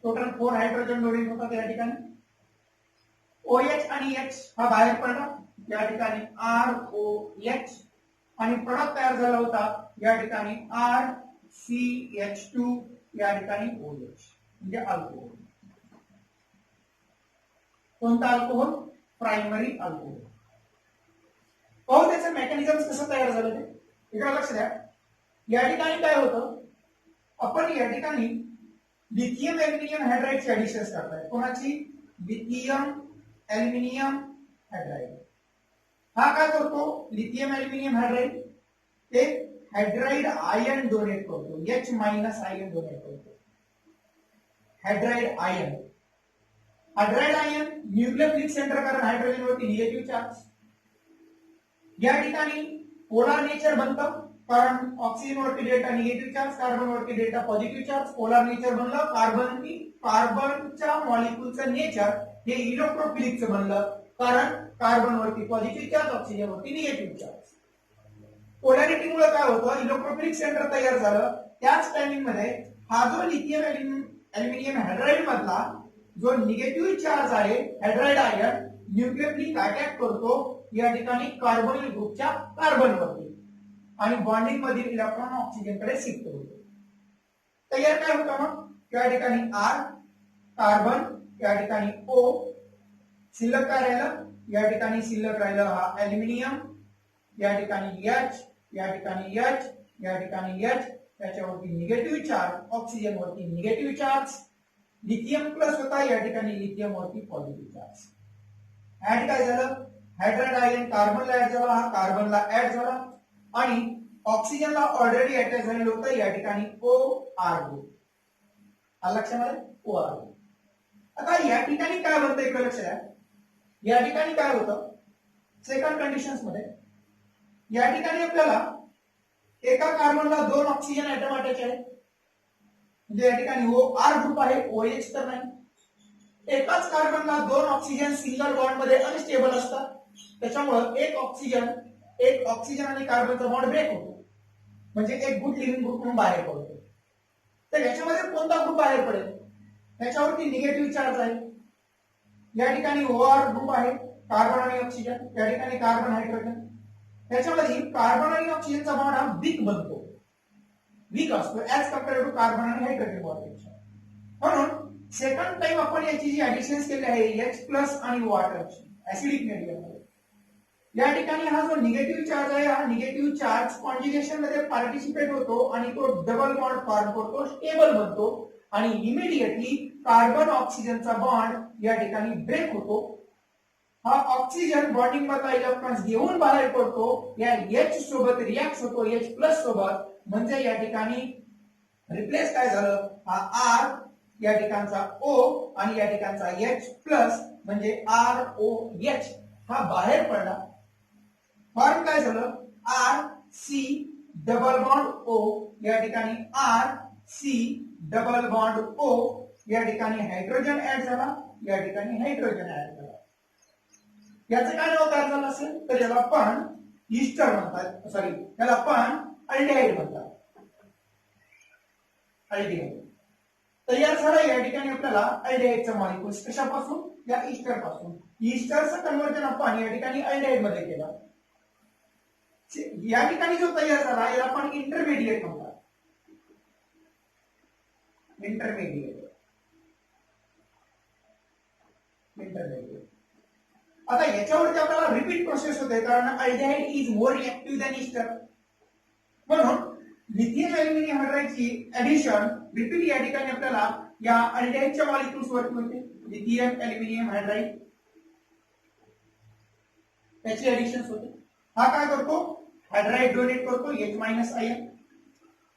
Speaker 1: टोटल 4 हायड्रोजन डोनेट होतात या ठिकाणी OH आणि H हा बाहेर पडला या ठिकाणी ROH आणि प्रोडक्ट तयार झाला होता या ठिकाणी RCH2 या ठिकाणी OH म्हणजे अल्कोहोल कोणता अल्कोहोल प्रायमरी अल्कोहोल पाहू त्याचं मेकॅनिझम कसं तयार झालं ते इकडे लक्ष द्या या ठिकाणी काय होतं आपण या ठिकाणी लिथियम ऍल्युमिनियम हायड्राइडची ऍडिशन्स करताय कोणाची लिथियम ऍल्युमिनियम हायड्राइड हा काय करतो लिथियम ऍल्युमिनियम हायड्राइड एक हायड्राइड आयन डोनेट करतो, H मायनस आयन डोनेट करतो. Hydride ion, hydride ion nucleophilic centre, कारण हायड्रोजन वरती निगेटिव्ह चार्ज. या ठिकाणी पोलार नेचर बनतं, कारण ऑक्सिजन वरती डेल्टा निगेटिव्ह चार्ज, कार्बन वरती delta positive charge. Polar nature बनलं, कार्बनच्या मॉलिक्यूलचं नेचर हे इलेक्ट्रोफिलिकचं बनलं, कारण कार्बन वरती पॉझिटिव्ह चार्ज, ऑक्सिजन वरती निगेटिव्ह चार्ज. पोलॅरिटी मुळे काय होतं, इलेक्ट्रोफिलिक सेंटर तयार झालं. त्याच टायमिंग मध्ये हा जो लिथियम ॲल्युमिनियम हायड्राइड मधला जो निगेटिव्ह चार्ज आहे, हायड्राइड आयन न्यूक्लियोफिलिक अटॅक करतो या ठिकाणी कार्बोनिल ग्रुपच्या कार्बनवरती, आणि बॉन्डिंग मधील इलेक्ट्रॉन ऑक्सिजन कडे शिफ्ट होतो. तयार काय होतं मग, या ठिकाणी R कार्बन, या ठिकाणी O शिल्लक काय राहिलं, या ठिकाणी शिल्लक राहिलं हा ॲल्युमिनियम, या ठिकाणी H, या ठिकाणी H, या ठिकाणी H, त्याच्यावरती निगेटिव्ह चार्ज, ऑक्सिजन वरती निगेटिव्ह चार्ज. लिथियम प्लस होता, या ठिकाणी लिथियम वरती पॉझिटिव्ह चार्ज. ऍड काय झालं, हायड्राइड आयन कार्बनला ऍड झाला, हा कार्बनला ऍड झाला, आणि ऑक्सिजनला ऑलरेडी अटॅच झालेलं होतं, या ठिकाणी OR ग्रुप. लक्षामध्ये OR ग्रुप. आता या ठिकाणी काय बनतं एक लक्ष द्या, या ठिकाणी काय होतं सेकंड कंडिशन्स मध्ये, या ठिकाणी आपल्याला एका कार्बनला 2 ऑक्सिजन ऍटम अटॅच आहे, म्हणजे या ठिकाणी OR ग्रुप आहे, OH तर नाही. एकाच कार्बनला 2 ऑक्सिजन सिंगल बॉन्ड मध्ये अनस्टेबल असतात, त्याच्यामुळे एक ऑक्सिजन आणि कार्बनचा बॉन्ड ब्रेक होतो, म्हणजे एक गुड लिव्हिंग ग्रुप म्हणून बाहेर पडतो. तर याच्यामध्ये कोणता ग्रुप बाहेर पडेल, त्याच्यावरती निगेटिव्ह चार्ज आहे. या ठिकाणी OR ग्रुप आहे, कार्बन आणि ऑक्सिजन, या ठिकाणी कार्बन हायड्रोजन. त्याच्यामध्ये कार्बन आणि ऑक्सिजनचा बॉन्ड हा वीक बनतो, वीक असतो ऍज कम्पेअर टू कार्बन आणि हायड्रोजन बॉन्डपेक्षा. म्हणून सेकंड टाइम आपण याची जी ऍडिशन्स केली आहे H प्लस आणि वॉटरची ऍसिडिक मीडियम मध्ये, या ठिकाणी हा जो निगेटिव्ह चार्ज आहे, हा निगेटिव्ह चार्ज कॉन्जुगेशन मध्ये पार्टिसिपेट होतो आणि तो डबल बॉन्ड फॉर्म करतो, स्टेबल बनतो, आणि इमिडिएटली कार्बन ऑक्सिजनचा बॉन्ड या ठिकाणी ब्रेक होतो. हा ऑक्सिजन बॉन्डिंग मधला इलेक्ट्रॉन्स घेऊन बाहेर पडतो, या H सोबत रिॲक्ट होतो H प्लस सोबत, म्हणजे या ठिकाणी रिप्लेस काय झालं, हा R या ठिकाणचा O आणि या ठिकाणचा H प्लस, म्हणजे ROH हा बाहेर पडला. फॉर्म काय झालं, RC डबल बॉन्ड O, या ठिकाणी RC डबल बॉन्ड O, या ठिकाणी हायड्रोजन ऍड झाला, या ठिकाणी हायड्रोजन ऍड झाला. याचं काय नाव तयार झालं असेल, तर याला आपण ईस्टर म्हणतात, सॉरी याला आपण अल्डिहाइड म्हणतात. अल्डिहाइड तयार झाला. या ठिकाणी आपल्याला अल्डिहाइडचा मॉलिक्यूल्स कशापासून, या ईस्टर पासून. ईस्टरचं कन्वर्जन आपण या ठिकाणी अल्डिहाइड मध्ये केलं. या ठिकाणी जो तयार झाला याला आपण इंटरमिडिएट म्हणतात, इंटरमिडिएट. आता याच्यावरती आपल्याला रिपीट प्रोसेस होते, कारण aldehyde is more reactive than Easter. म्हणून लिथियम ॲल्युमिनियम हायड्राइडची ऍडिशन रिपीट या ठिकाणी आपल्याला या अल्डिहाइडच्या मॉलिक्यूल्स वरती होते. लिथियम ॲल्युमिनियम हायड्राइड त्याची ऍडिशन होते. हा काय करतो, हायड्राइड डोनेट करतो H मायनस आयन.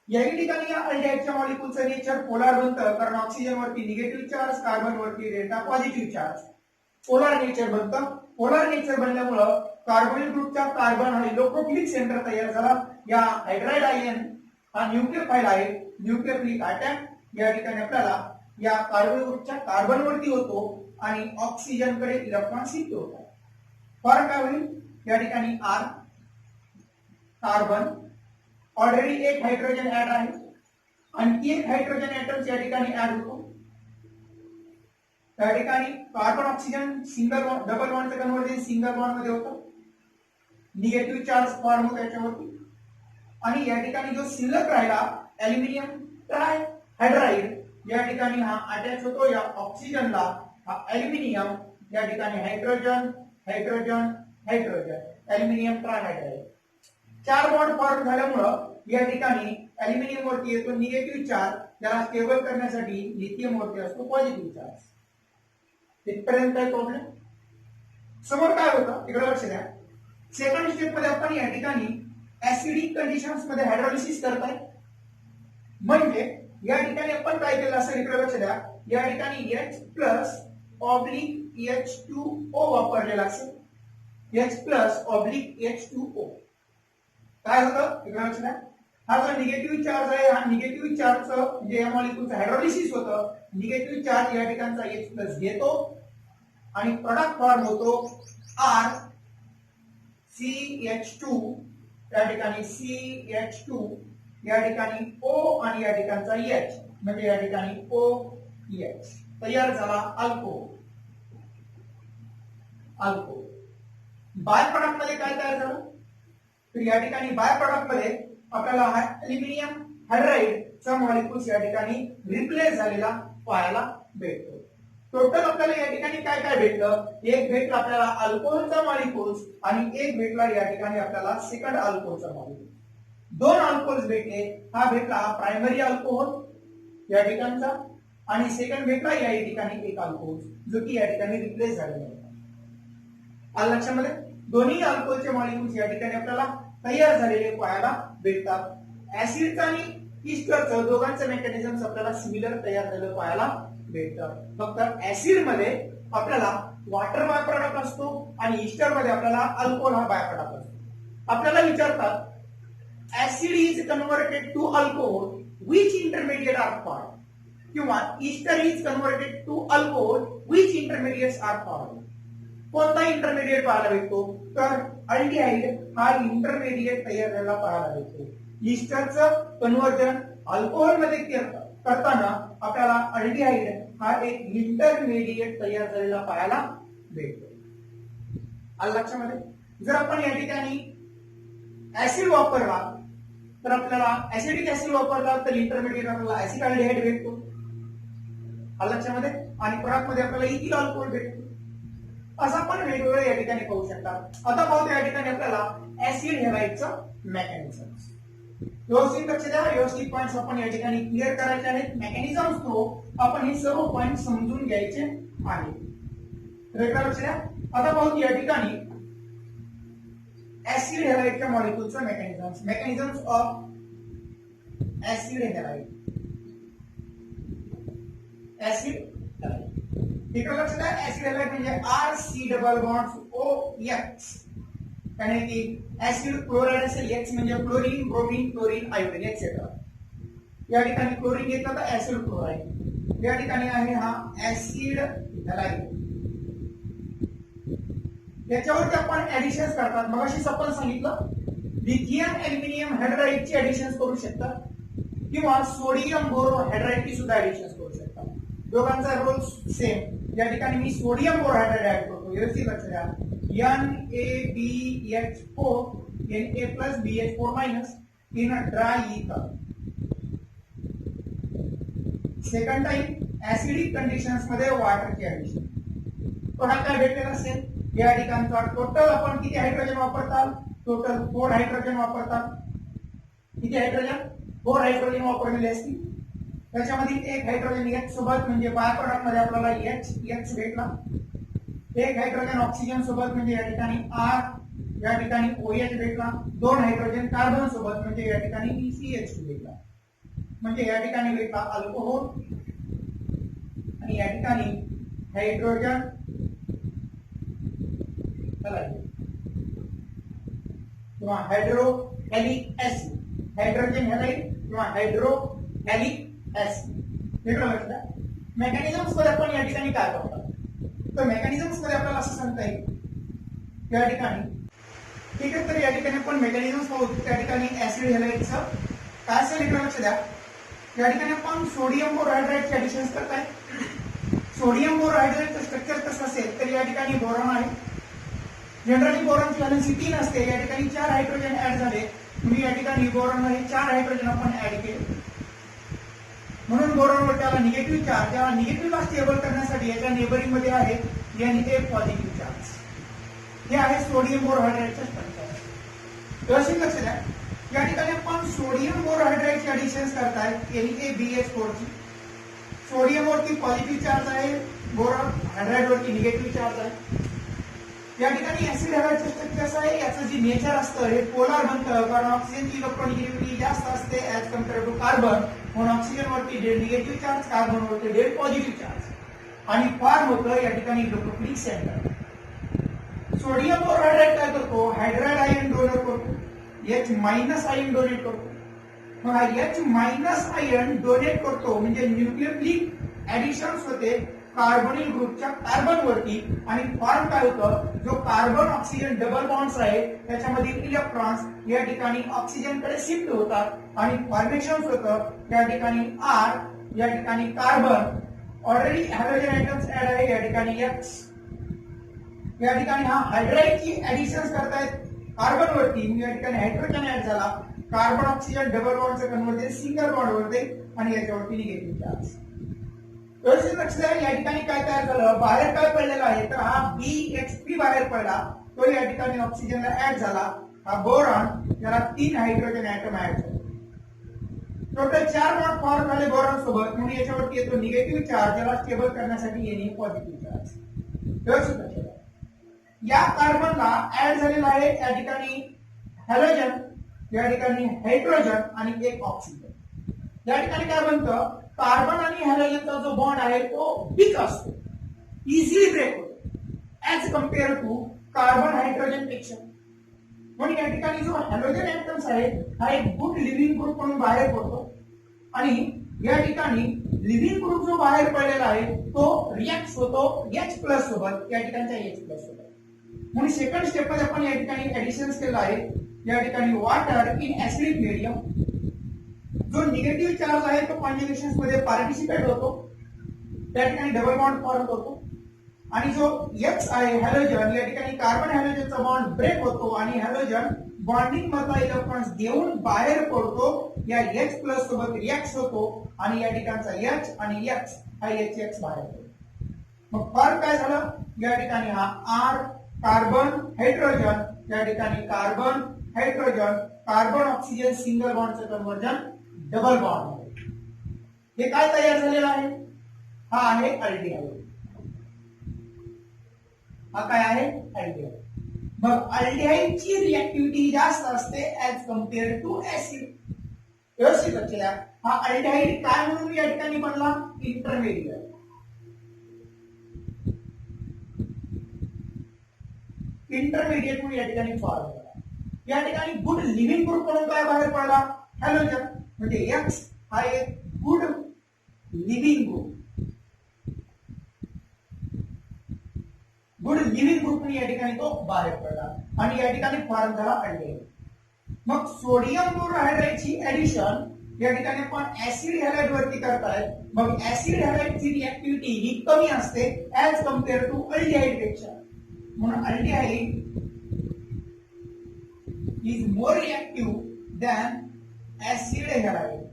Speaker 1: या ठिकाणी या अल्डिहाइडच्या मॉलिक्यूलचं नेचर पोलार बनतं, कारण ऑक्सिजन वरती निगेटिव्ह चार्ज, कार्बन वरती delta positive charge. Polar nature बनतं. पोलार नेचर बनल्यामुळं कार्बोनिल ग्रुपच्या कार्बन हा इलेक्ट्रोफिलिक सेंटर तयार झाला. या हायड्राइड आयन हा न्यूक्लियोफाइल आहे, न्यूक्लियोफिलिक अटॅक या ठिकाणी आपल्याला या कार्बोनिल ग्रुपच्या कार्बन वरती होतो आणि ऑक्सिजन कडे इलेक्ट्रॉन शिफ्ट होतात. फॉर्म काय होईल, या ठिकाणी R कार्बन, ऑलरेडी एक हायड्रोजन ऍड आहे, आणखी एक हायड्रोजन ऍटम्स या ठिकाणी ऍड होतो. त्या ठिकाणी कार्बन ऑक्सिजन सिंगल डबल बॉन्डचं कन्वर्जन सिंगल बॉन्ड मध्ये होतं, निगेटिव्ह चार्ज फॉर्म होतो याच्यावरती. आणि या ठिकाणी जो शिल्लक राहिला ॲल्युमिनियम ट्राय हायड्राइड, या ठिकाणी हा अटॅच होतो या ऑक्सिजनला. हा ॲल्युमिनियम या ठिकाणी hydrogen hydrogen hydrogen, aluminium trihydride. 4 bond form झाल्यामुळं या ठिकाणी ॲल्युमिनियम वरती येतो निगेटिव्ह चार्ज, त्याला स्टेबल करण्यासाठी लिथियम वरती असतो पॉझिटिव्ह चार्ज. इथपर्यंत काय प्रॉब्लेम. समोर काय होतं इकडे लक्ष द्या. सेकंड स्टेप मध्ये आपण या ठिकाणी ऍसिडिक कंडिशन्स मध्ये हायड्रोलिसिस करताय, म्हणजे या ठिकाणी आपण काय केलं असं इकडे लक्ष द्या, या ठिकाणी H+/H2O वापरलेला असेल, H+/H2O काय होतं इकडे लक्ष द्या, हा जो निगेटिव्ह चार्ज आहे, हा निगेटिव्ह चार्जचं जे या मॉलिक्यूलचं हायड्रोलिसिस होतं, निगेटिव्ह चार्ज या ठिकाणचा H+ घेतो आणि प्रोडक्ट फॉर्म होतो RCH2, या ठिकाणी CH2, या ठिकाणी O आणि या ठिकाणचा H, म्हणजे या ठिकाणी OH तयार झाला अल्कोहोल. बाय प्रोडक्ट मध्ये काय तयार झालं, तर या ठिकाणी बाय प्रोडक्ट मध्ये आपल्याला अल्युमिनियम हायड्राइडचा मॉलिक्यूल्स या ठिकाणी रिप्लेस झालेला पाहायला भेटतो. टोटल आपल्याला या ठिकाणी काय काय भेटलं, एक भेटला आपल्याला अल्कोहोलचा मॉलिक्यूल्स आणि एक भेटला या ठिकाणी आपल्याला सेकंड अल्कोहोलचा मॉलिक्यूल. दोन अल्कोहोल्स भेटले, हा भेटला प्रायमरी अल्कोहोल या ठिकाणचा आणि सेकंड भेटला या ठिकाणी एक अल्कोहोल जो की या ठिकाणी रिप्लेस झालेला आहे. आलं लक्षामध्ये, दोन्ही अल्कोहोलचे मॉलिक्यूल्स या ठिकाणी आपल्याला तयार झालेले पाहायला भेटतात. ऍसिडचं आणि इस्टरचं दोघांचं मेकॅनिझम आपल्याला सिमिलर तयार झालेलं पाहायला भेटतं. फक्त ऍसिड मध्ये आपल्याला वॉटर बाय प्रोडक्ट असतो आणि इस्टर मध्ये आपल्याला अल्कोहोल हा बाय प्रोडक्ट असतो. आपल्याला विचारतात acid is converted to alcohol which intermediate are form, किंवा ester is converted to alcohol which intermediates are form. कोणता इंटरमिडिएट पाहायला भेटतो, तर अल्डिहाइड हा इंटरमिडिएट तयार झालेला पाहायला भेटतो. इस्टरचं कन्वर्जन अल्कोहोल मध्ये करताना आपल्याला अल्डिहाइड हा एक इंटरमिडिएट तयार झालेला पाहायला भेटतो. आलं लक्षामध्ये, जर आपण या ठिकाणी ऍसिड वापरला तर आपल्याला ऍसिडिक ऍसिड वापरला तर इंटरमिडिएट आपल्याला ऍसिड अल्डिहाइड भेटतो. आलं लक्षामध्ये, आणि प्रोडक्ट मध्ये आपल्याला इथिल अल्कोहोल भेटतो. असं आपण वेगवेगळे या ठिकाणी पाहू शकता. आता पाहतो या ठिकाणी आपल्याला ऍसिड हॅलाइडचं मेकॅनिझम. व्यवस्थित लक्ष द्या, व्यवस्थित पॉइंट्स आपण या ठिकाणी क्लिअर करायचे आहेत. मेकॅनिझम थ्रू आपण हे सर्व पॉइंट समजून घ्यायचे आहेत. लक्ष द्या. आता पाहू या ठिकाणी ऍसिड हॅलाइडच्या मॉलिक्यूलचं mechanisms of acid halide. Acid इकडे लक्ष द्या, ऍसिड हॅलाइड म्हणजे RC+OX, आणि की ऍसिड क्लोराइड असेल X म्हणजे chlorine, bromine, chlorine, iodine etcetera. या ठिकाणी क्लोरीन घेतलं तर ऍसिड क्लोराइड. या ठिकाणी आहे हा ऍसिड हॅलाइड. याच्यावरती आपण ऍडिशन्स करतात. मगाशीच आपण सांगितलं लिथियम अल्युमिनियम हायड्राइडची ऍडिशन्स करू शकतात किंवा सोडियम बोरो हायड्राइडची सुद्धा ऍडिशन्स करू शकतात. दोघांचा रोल सेम. या ठिकाणी मी सोडियम बोरोहायड्राइड ऍड करतो. व्यवस्थित लक्ष द्या, NaBH4 Na+BH4- in dry ether. Second time acidic conditions मध्ये वॉटरची ऍडिशन. कोणाला काय भेटलेलं असेल, या ठिकाणचा टोटल आपण किती हायड्रोजन वापरतात, टोटल 4 हायड्रोजन वापरतात. किती हायड्रोजन, 4 हायड्रोजन वापरलेले असतील. त्याच्यामध्ये एक हायड्रोजन H सोबत म्हणजे बाय प्रोडक्ट मध्ये आपल्याला H भेटला. एक हायड्रोजन ऑक्सिजन सोबत म्हणजे या ठिकाणी R, या ठिकाणी OH भेटला. 2 हायड्रोजन कार्बन सोबत म्हणजे या ठिकाणी CH2 भेटला. म्हणजे या ठिकाणी भेटला अल्कोहोल आणि या ठिकाणी हायड्रोजन किंवा हायड्रोहॅलिक ऍसिड, हायड्रोजन हॅलाइड किंवा हायड्रोहॅलिक ऍसिड. मेकॅनिझम्स मध्ये आपण या ठिकाणी काय करतात, तर मेकॅनिझम्स मध्ये आपल्याला असं सांगता येईल या ठिकाणी, ठीक आहे. तर या ठिकाणी आपण मेकॅनिझम्स पाहू. त्या ठिकाणी ऍसिड हॅलाइडचं काय असेल इकडे लक्ष द्या. या ठिकाणी आपण सोडियम बोरोहायड्राइडचे ऍडिशन्स करताय. सोडियम बोरोहायड्राइडचं स्ट्रक्चर कसं असेल, तर या ठिकाणी बोरॉन आहे. जनरली बोरॉनची व्हॅलेन्सी 3 असते. या ठिकाणी 4 हायड्रोजन ऍड झाले, म्हणजे या ठिकाणी बोरॉन हे 4 हायड्रोजन आपण ऍड केले, म्हणून बोरॉनवर त्याला निगेटिव्ह चार्ज. या निगेटिव्हला स्टेबल करण्यासाठी याच्या नेबरिंग मध्ये आहे Na पॉझिटिव्ह चार्ज. हे आहे सोडियम बोरोहायड्राइडचं स्ट्रक्चर. व्यवस्थित लक्ष द्या. या ठिकाणी आपण सोडियम बोरोहायड्राइडची ऍडिशन्स करताय NaBH4 ची. सोडियम वरती पॉझिटिव्ह चार्ज आहे, बोरॉन हायड्राइड वरती निगेटिव्ह चार्ज आहे. या ठिकाणी ऍसिड हॅलाइडचं स्ट्रक्चर कसं आहे, याचं जे नेचर असतं हे पोलार बनतं, कारण ऑक्सिजनची इलेक्ट्रॉनिगेटिव्हिटी जास्त असते ऍज कम्पेअर टू कार्बन, म्हणून ऑक्सिजन वरती निगेटिव्ह चार्ज, कार्बन वरती पॉझिटिव्ह चार्ज आणि फॉर्म होतं या ठिकाणी इलेक्ट्रोफिलिक सेंटर. सोडियम बोरॉइड काय करतो, हायड्राइड आयन डोनेट करतो, H मायनस आयन डोनेट करतो. मग हा H मायनस आयन डोनेट करतो म्हणजे न्यूक्लियोफिलिक ऍडिशन्स होते कार्बोनिल ग्रुपच्या कार्बन वरती आणि फॉर्म काय होतं, जो कार्बन ऑक्सिजन डबल बॉन्ड्स आहे त्याच्यामधील इलेक्ट्रॉन्स या ठिकाणी ऑक्सिजन कडे शिफ्ट होतात आणि फॉर्मेशन होतं या ठिकाणी R, या ठिकाणी carbon already halogen items add आहे, या ठिकाणी X, या ठिकाणी हा हायड्राइडची ऍडिशन्स करतायत कार्बन वरती, या ठिकाणी हायड्रोजन ऍड झाला, कार्बन ऑक्सिजन डबल बॉन्डचं कन्व्हर्जन सिंगल बॉन्ड होते आणि याच्यावरती निगेटिव्ह चार्ज. व्यवस्थित लक्ष द्या, या ठिकाणी काय तयार झालं, बाहेर काय पडलेला आहे तर हा BH3 बाहेर पडला, तो या ठिकाणी ऑक्सिजनला ऍड झाला, हा बोरॉन, याला 3 हायड्रोजन ऍटम ऍड झाले, टोटल 4 बॉन्ड फॉर्म झाले बोरॉन सोबत, म्हणून याच्यावरती येतो निगेटिव्ह चार्ज, याला स्टेबल करण्यासाठी येणे पॉझिटिव्ह चार्ज. व्यवस्थित लक्ष द्या, या कार्बनला ऍड झालेला आहे या ठिकाणी हॅलोजन, या ठिकाणी हायड्रोजन आणि एक ऑक्सिजन. या ठिकाणी काय बनतं, कार्बन आणि हॅलोजनचा जो बॉन्ड आहे तो वीक असतो, इझिली ब्रेक होतो as compare to carbon hydrogen पेक्षा. म्हणून या ठिकाणी जो हॅलोजन ऍटम्स आहे हा एक गुड लिव्हिंग ग्रुप म्हणून बाहेर पडतो आणि या ठिकाणी लिव्हिंग ग्रुप जो बाहेर पडलेला आहे तो रिएक्ट होतो H प्लस सोबत, या ठिकाणच्या H प्लस सोबत. म्हणून सेकंड स्टेप मध्ये आपण या ठिकाणी ऍडिशन्स केलं आहे, या ठिकाणी वॉटर इन ऍसिडिक मीडियम, जो निगेटिव्ह चार्ज आहे तो कॉन्जुगेशन्स मध्ये पार्टिसिपेट होतो, त्या ठिकाणी डबल बॉन्ड फॉर्म होतो आणि जो X आहे हॅलोजन, या ठिकाणी कार्बन हॅलोजनचा बॉन्ड ब्रेक होतो आणि हॅलोजन बॉन्डिंग मधला इलेक्ट्रॉन्स देऊन बाहेर पडतो, या H प्लस सोबत रिएक्ट होतो आणि या ठिकाणचा H आणि X हा HX बाहेर पडतो. मग फॉर्म काय झालं, या ठिकाणी हा R कार्बन हायड्रोजन, या ठिकाणी carbon hydrogen, carbon oxygen single बॉन्डचं कन्व्हर्जन डबल बॉन्ड. हे काय तयार झालेलं आहे, हा आहे अल्डिहाइड. हा काय आहे, अल्डिहाइड. मग अल्डिहाइडची रिएक्टिव्हिटी जास्त असते ऍज कम्पेअर टू ऍसिड. व्यवस्थित लक्ष द्या, हा अल्डिहाइड काय म्हणून या ठिकाणी बनला, इंटरमिडिएट. इंटरमिडिएट म्हणून या ठिकाणी फॉर्म झाला. या ठिकाणी गुड लिव्हिंग ग्रुप म्हणून काय बाहेर पडला, हॅलोजन, म्हणजे X हा एक good leaving group, good leaving group या ठिकाणी तो बाहेर पडला आणि या ठिकाणी फॉर्म झाला अल्डिहाइड. मग सोडियम बोरोहायड्राइडची ऍडिशन या ठिकाणी आपण ऍसिड हॅलाइड वरती करताय, मग ऍसिड हॅलाइडची रिएक्टिव्हिटी ही कमी असते ऍज कम्पेअर टू अल्डिहाइड पेक्षा, म्हणून aldehyde is more reactive than acid halide.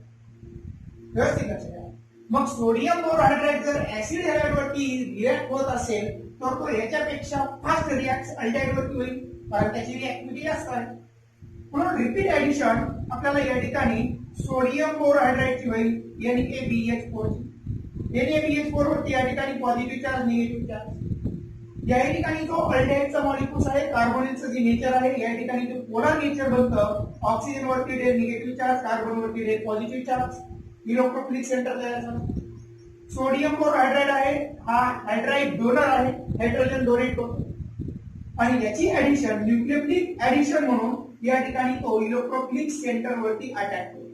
Speaker 1: व्यवस्थित लक्षात घ्या, मग सोडियम बोरोहायड्राइड जर ऍसिड हॅलाइड वरती रिएक्ट होत असेल तर तो याच्यापेक्षा फास्ट रिएक्ट अल्डिहाइड वरती होईल, कारण त्याची रिएक्टिव्हिटी जास्त आहे. म्हणून रिपीट ऍडिशन आपल्याला या ठिकाणी सोडियम बोरोहायड्राइडची होईल NaBH4, NaBH4 वरती या ठिकाणी पॉझिटिव्ह चार्ज निगेटिव्ह चार्ज. या ठिकाणी जो अल्डिहाइडचा मॉलिक्यूल्स आहे, कार्बोनिलचं जे नेचर आहे या ठिकाणी ते पोलर नेचर बनतं, ऑक्सिजन वरती निगेटिव्ह चार्ज, कार्बन वरती पॉझिटिव्ह चार्ज, इलेक्ट्रोफिलिक सेंटर तयार झालं. सोडियम बोरोहायड्राइड आहे, हा हायड्राइड डोनर आहे, हायड्रोजन डोनेट करतो आणि याची ऍडिशन न्यूक्लियोफिलिक ऍडिशन म्हणून या ठिकाणी तो इलेक्ट्रोफिलिक सेंटर वरती अटॅक करतो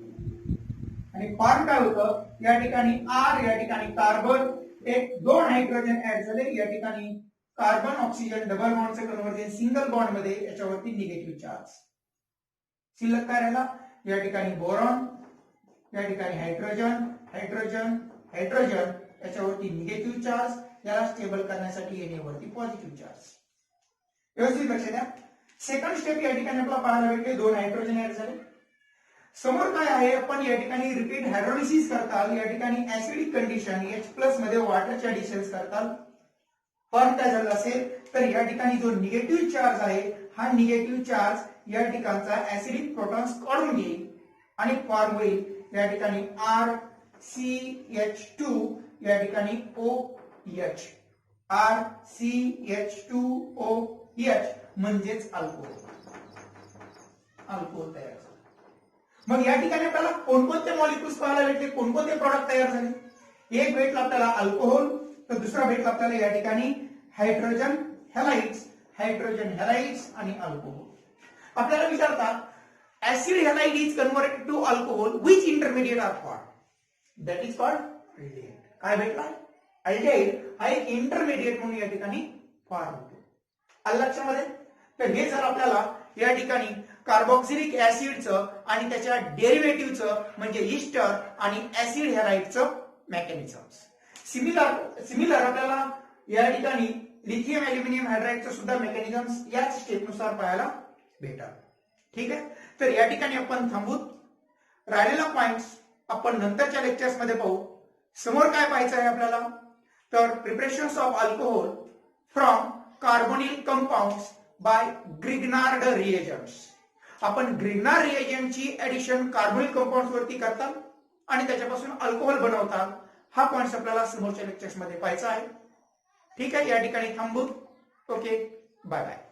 Speaker 1: आणि फॉर्म काय होतं, या ठिकाणी R, या ठिकाणी कार्बन, एक 2 हायड्रोजन ऍड झाले, या ठिकाणी कार्बन ऑक्सिजन डबल बॉन्डचं कन्व्हर्जन सिंगल बॉन्ड मध्ये, याच्यावरती निगेटिव्ह चार्ज. शिल्लक काय राहिला, या ठिकाणी बोरॉन, या ठिकाणी हायड्रोजन हायड्रोजन हायड्रोजन, याच्यावरती निगेटिव्ह चार्ज, याला स्टेबल करण्यासाठी येण्यावरती पॉझिटिव्ह चार्ज. व्यवस्थित लक्ष द्या, सेकंड स्टेप या ठिकाणी आपल्याला पाहायला भेटले, 2 हायड्रोजन ऍड झाले. समोर काय आहे, आपण या ठिकाणी रिपीट हायड्रोलिसिस करताल, या ठिकाणी ऍसिडिक कंडिशन H+ मध्ये वॉटरचे ऍडिशन्स करताल. फॉर्म काय झालं असेल तर या ठिकाणी जो निगेटिव्ह चार्ज आहे हा निगेटिव्ह चार्ज या ठिकाणचा ऍसिडिक प्रोटॉन्स काढून घेईल आणि फॉर्म होईल या ठिकाणी RCH2, या ठिकाणी OH, RCH2O H म्हणजेच अल्कोहोल. अल्कोहोल तयार झालं. मग या ठिकाणी आपल्याला कोणकोणते मॉलिक्युल्स पाहायला भेटले, कोणकोणते प्रॉडक्ट तयार झाले. एक भेटला आपल्याला अल्कोहोल, तर दुसरा भेटला आपल्याला या ठिकाणी हायड्रोजन हॅलाइड्स. हायड्रोजन हॅलाइड्स आणि अल्कोहोल. आपल्याला विचारतात acid halide is converted to alcohol, which intermediate are form. That is called aldehyde. काय भेटला, अल्डिहाइड हा एक इंटरमिडिएट म्हणून या ठिकाणी फॉर्म होतो. आलं लक्षामध्ये. तर हे जर आपल्याला या ठिकाणी कार्बोक्सिलिक ऍसिडचं आणि त्याच्या डेरिव्हेटिव्हचं म्हणजे ईस्टर आणि ऍसिड हॅलाइडचं मेकॅनिझम्स. सिमिलर आपल्याला या ठिकाणी लिथियम अल्युमिनियम हायड्राइडचं सुद्धा मेकॅनिझम्स याच स्टेपनुसार पाहायला भेटतात. ठीक आहे. तर या ठिकाणी आपण थांबूत. राहिलेला पॉइंट्स आपण नंतरच्या लेक्चर्स मध्ये पाहू. समोर काय पाहायचं आहे आपल्याला, तर preparations of alcohol from carbonyl compounds by Grignard reagents. आपण ग्रिग्नार्ड रिएजंटची ऍडिशन कार्बोनिल कंपाऊंड्स वरती करतात आणि त्याच्यापासून अल्कोहोल बनवतात. हा पॉइंट आपल्याला समोरच्या लेक्चर्स मध्ये पाहायचा आहे. ठीक आहे. या ठिकाणी थांबू. Okay, bye bye.